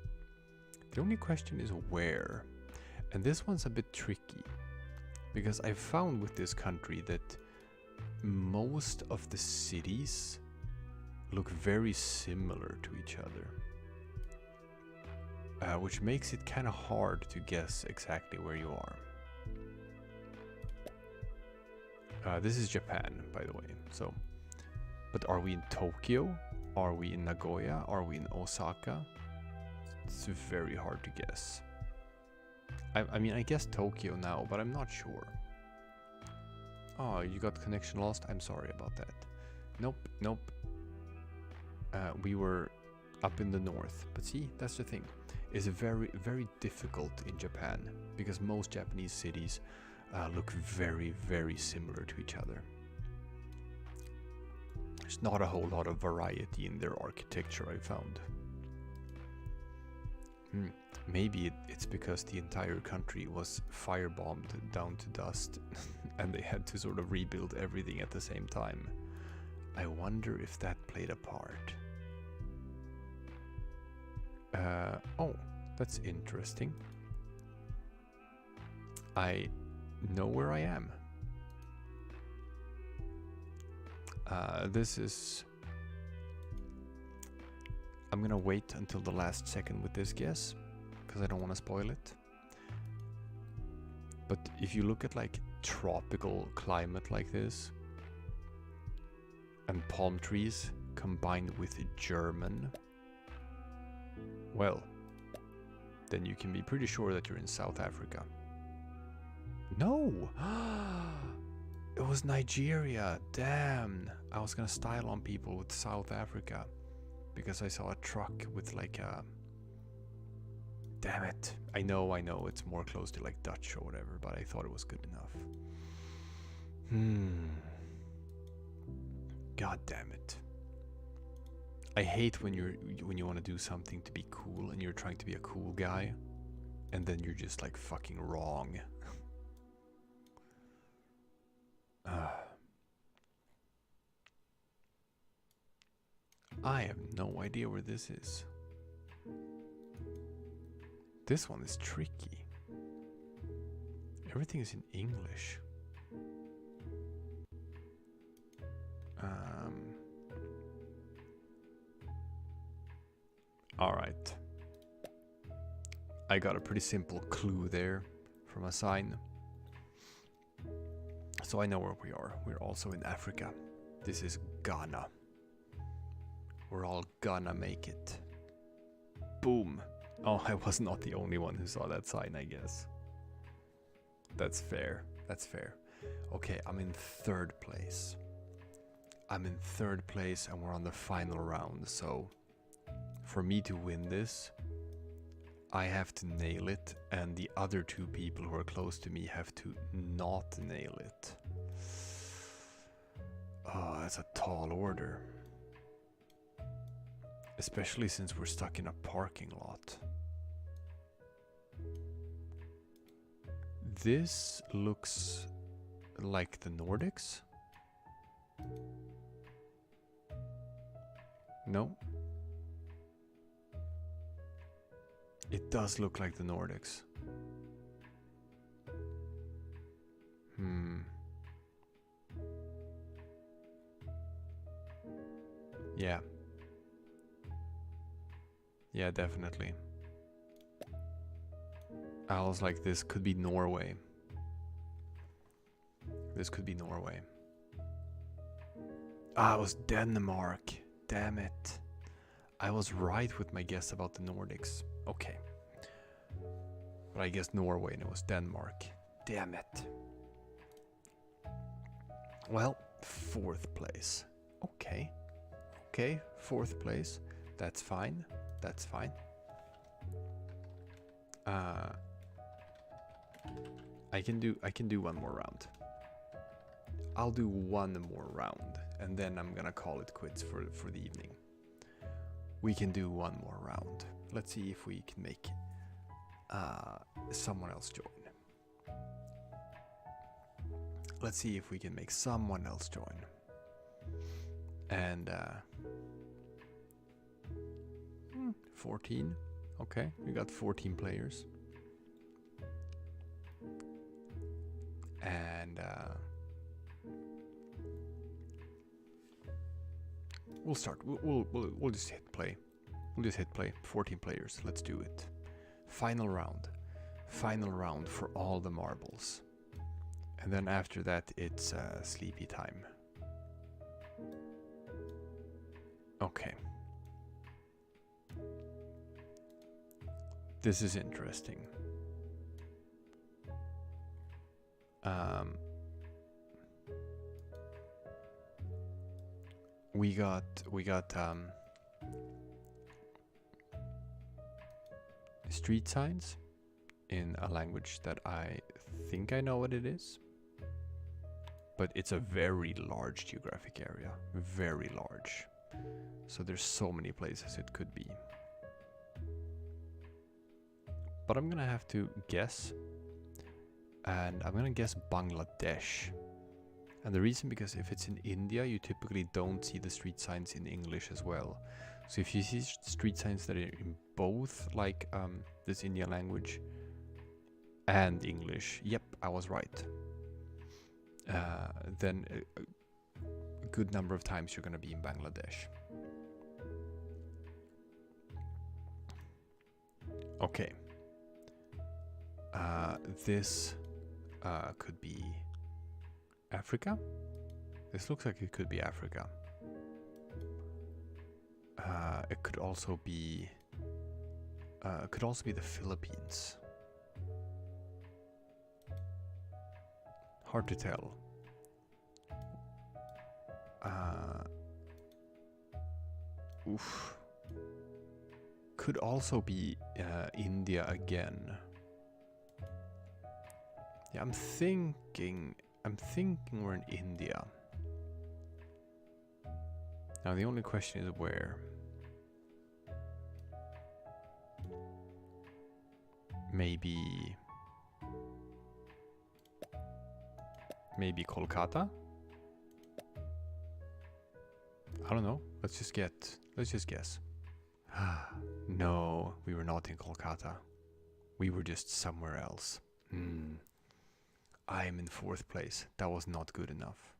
The only question is where. And this one's a bit tricky, because I found with this country that most of the cities look very similar to each other, which makes it kind of hard to guess exactly where you are. This is Japan, by the way. So, but are we in Tokyo? Are we in Nagoya? Are we in Osaka? It's very hard to guess. I mean, I guess Tokyo now, but I'm not sure. Oh, you got connection lost? I'm sorry about that. Nope. We were up in the north. But see, that's the thing. It's very, very difficult in Japan, because most Japanese cities look very, very similar to each other. There's not a whole lot of variety in their architecture, I found. Maybe it's because the entire country was firebombed down to dust and they had to sort of rebuild everything at the same time. I wonder if that played a part. Oh, that's interesting. I know where I am. This is... I'm gonna wait until the last second with this guess, because I don't want to spoil it. But if you look at like tropical climate like this, and palm trees combined with German, well, then you can be pretty sure that you're in South Africa. No! It was Nigeria. Damn. I was gonna style on people with South Africa because I saw a truck with like Damn it. I know, it's more close to like Dutch or whatever, but I thought it was good enough. God damn it. I hate when you want to do something to be cool and you're trying to be a cool guy and then you're just like fucking wrong. I have no idea where this is. This one is tricky. Everything is in English. Alright. I got a pretty simple clue there from a sign. So I know where we are. We're also in Africa. This is Ghana. We're all gonna make it. Boom. Oh, I was not the only one who saw that sign, I guess. That's fair. That's fair. Okay, I'm in third place. I'm in third place and we're on the final round. So for me to win this, I have to nail it, and the other two people who are close to me have to not nail it. Oh, that's a tall order. Especially since we're stuck in a parking lot. This looks like the Nordics. No. It does look like the Nordics. Yeah. Yeah, definitely. I was like, this could be Norway. This could be Norway. Ah, it was Denmark. Damn it. I was right with my guess about the Nordics. Okay. But I guess Norway and it was Denmark. Damn it. Well, fourth place. Okay. Okay, fourth place. That's fine. That's fine. I can do one more round. I'll do one more round and then I'm gonna call it quits for the evening. We can do one more round. Let's see if we can make someone else join. Let's see if we can make someone else join. And 14. Okay, we got 14 players. And we'll start. We'll just hit play. We'll just hit play. 14 players. Let's do it. Final round. Final round for all the marbles. And then after that, it's sleepy time. Okay. This is interesting. We got street signs in a language that I think I know what it is, but it's a very large geographic area, very large. So there's so many places it could be. But I'm gonna have to guess, and I'm gonna guess Bangladesh. And the reason, because if it's in India, you typically don't see the street signs in English as well. So if you see street signs that are in both, like this Indian language and English, yep, I was right. Then a good number of times you're gonna be in Bangladesh. Okay. This could be Africa. This looks like it could be Africa. It could also be the Philippines. Hard to tell. Oof. could also be India again. Yeah, I'm thinking we're in India. Now the only question is where. Maybe Kolkata? I don't know. Let's just guess. No, we were not in Kolkata. We were just somewhere else. I am in 4th place. That was not good enough.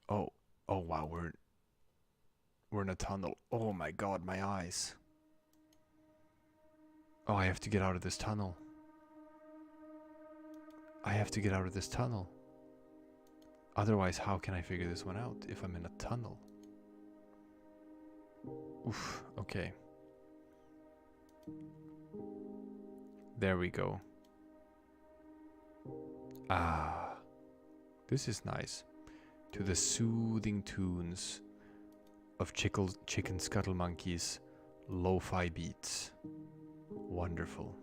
Oh wow, we're in a tunnel. Oh my god, my eyes. Oh, I have to get out of this tunnel. Otherwise, how can I figure this one out if I'm in a tunnel? Oof, okay. There we go. Ah, this is nice. To the soothing tunes of chicken scuttle monkeys, lo-fi beats. Wonderful.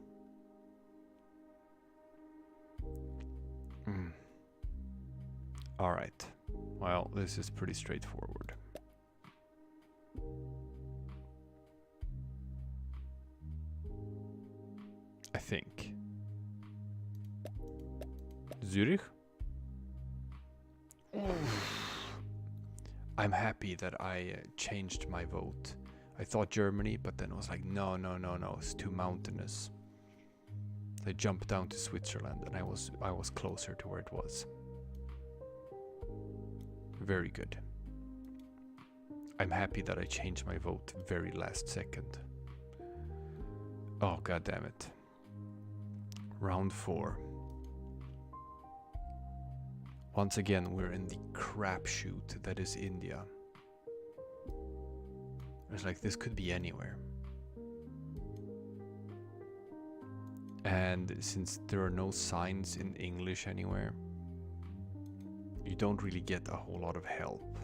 Alright. Well, this is pretty straightforward. I think. Zurich? I'm happy that I changed my vote. I thought Germany, but then I was like, no, it's too mountainous. I jumped down to Switzerland, and I was closer to where it was. Very good. I'm happy that I changed my vote very last second. Oh, god damn it. Round 4. Once again, we're in the crapshoot that is India. It's like, this could be anywhere. And since there are no signs in English anywhere, you don't really get a whole lot of help.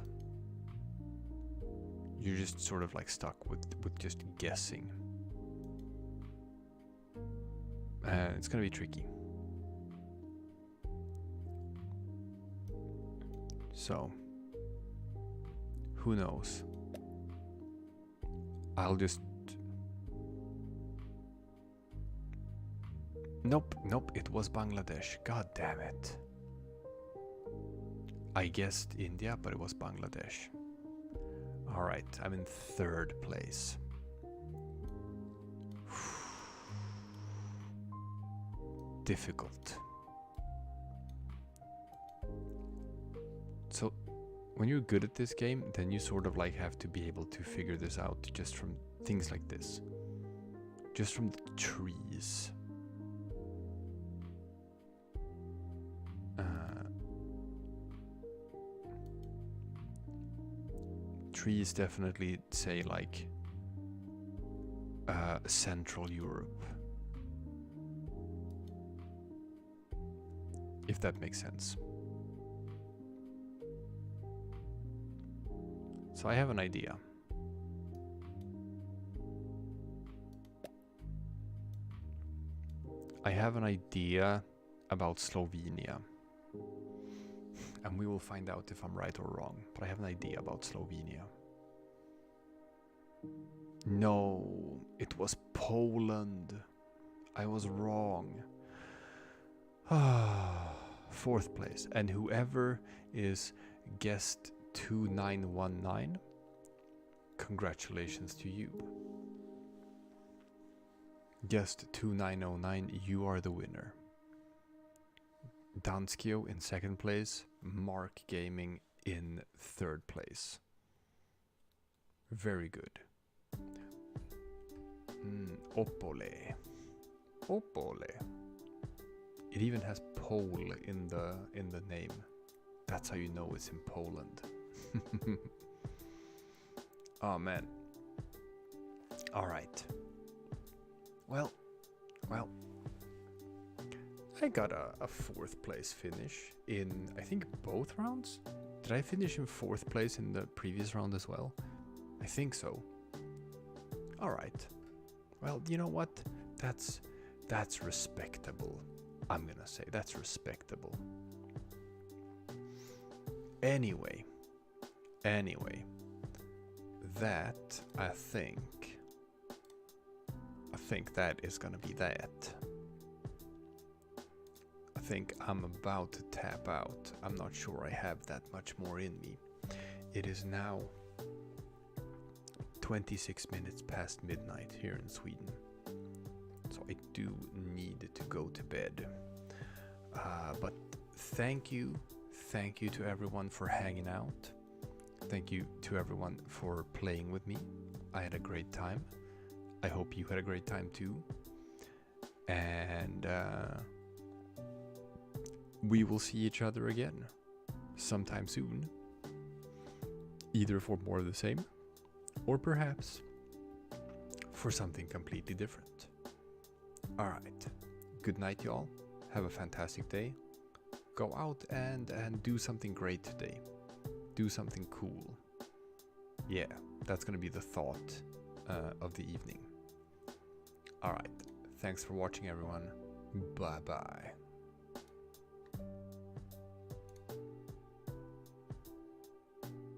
You're just sort of like stuck with just guessing. And it's gonna be tricky. So, who knows? I'll just... Nope, it was Bangladesh. God damn it. I guessed India, but it was Bangladesh. Alright, I'm in 3rd place. Difficult. So, when you're good at this game, then you sort of like have to be able to figure this out just from things like this. Just from the trees. Trees definitely say like Central Europe. If that makes sense. So I have an idea. I have an idea about Slovenia. And we will find out if I'm right or wrong. But I have an idea about Slovenia. No, it was Poland. I was wrong. 4th place. And whoever is guest 2919, congratulations to you. Guest 2909, you are the winner. Danskio in 2nd place, Mark Gaming in 3rd place. Very good. Opole. It even has Pole in the name. That's how you know it's in Poland. Oh man. All right. Well. I got a 4th place finish in, I think, both rounds. Did I finish in 4th place in the previous round as well? I think so. All right. Well, you know what? That's respectable. I'm gonna say that's respectable. Anyway, that I think that is gonna be that. I think I'm about to tap out. I'm not sure I have that much more in me. It is now 26 minutes past midnight here in Sweden. So I do need to go to bed. But thank you to everyone for hanging out. Thank you to everyone for playing with me. I had a great time. I hope you had a great time too. And we will see each other again sometime soon. Either for more of the same, or perhaps for something completely different. Alright, good night y'all. Have a fantastic day. Go out and do something great today. Do something cool. Yeah, that's gonna be the thought of the evening. Alright, thanks for watching everyone. Bye bye.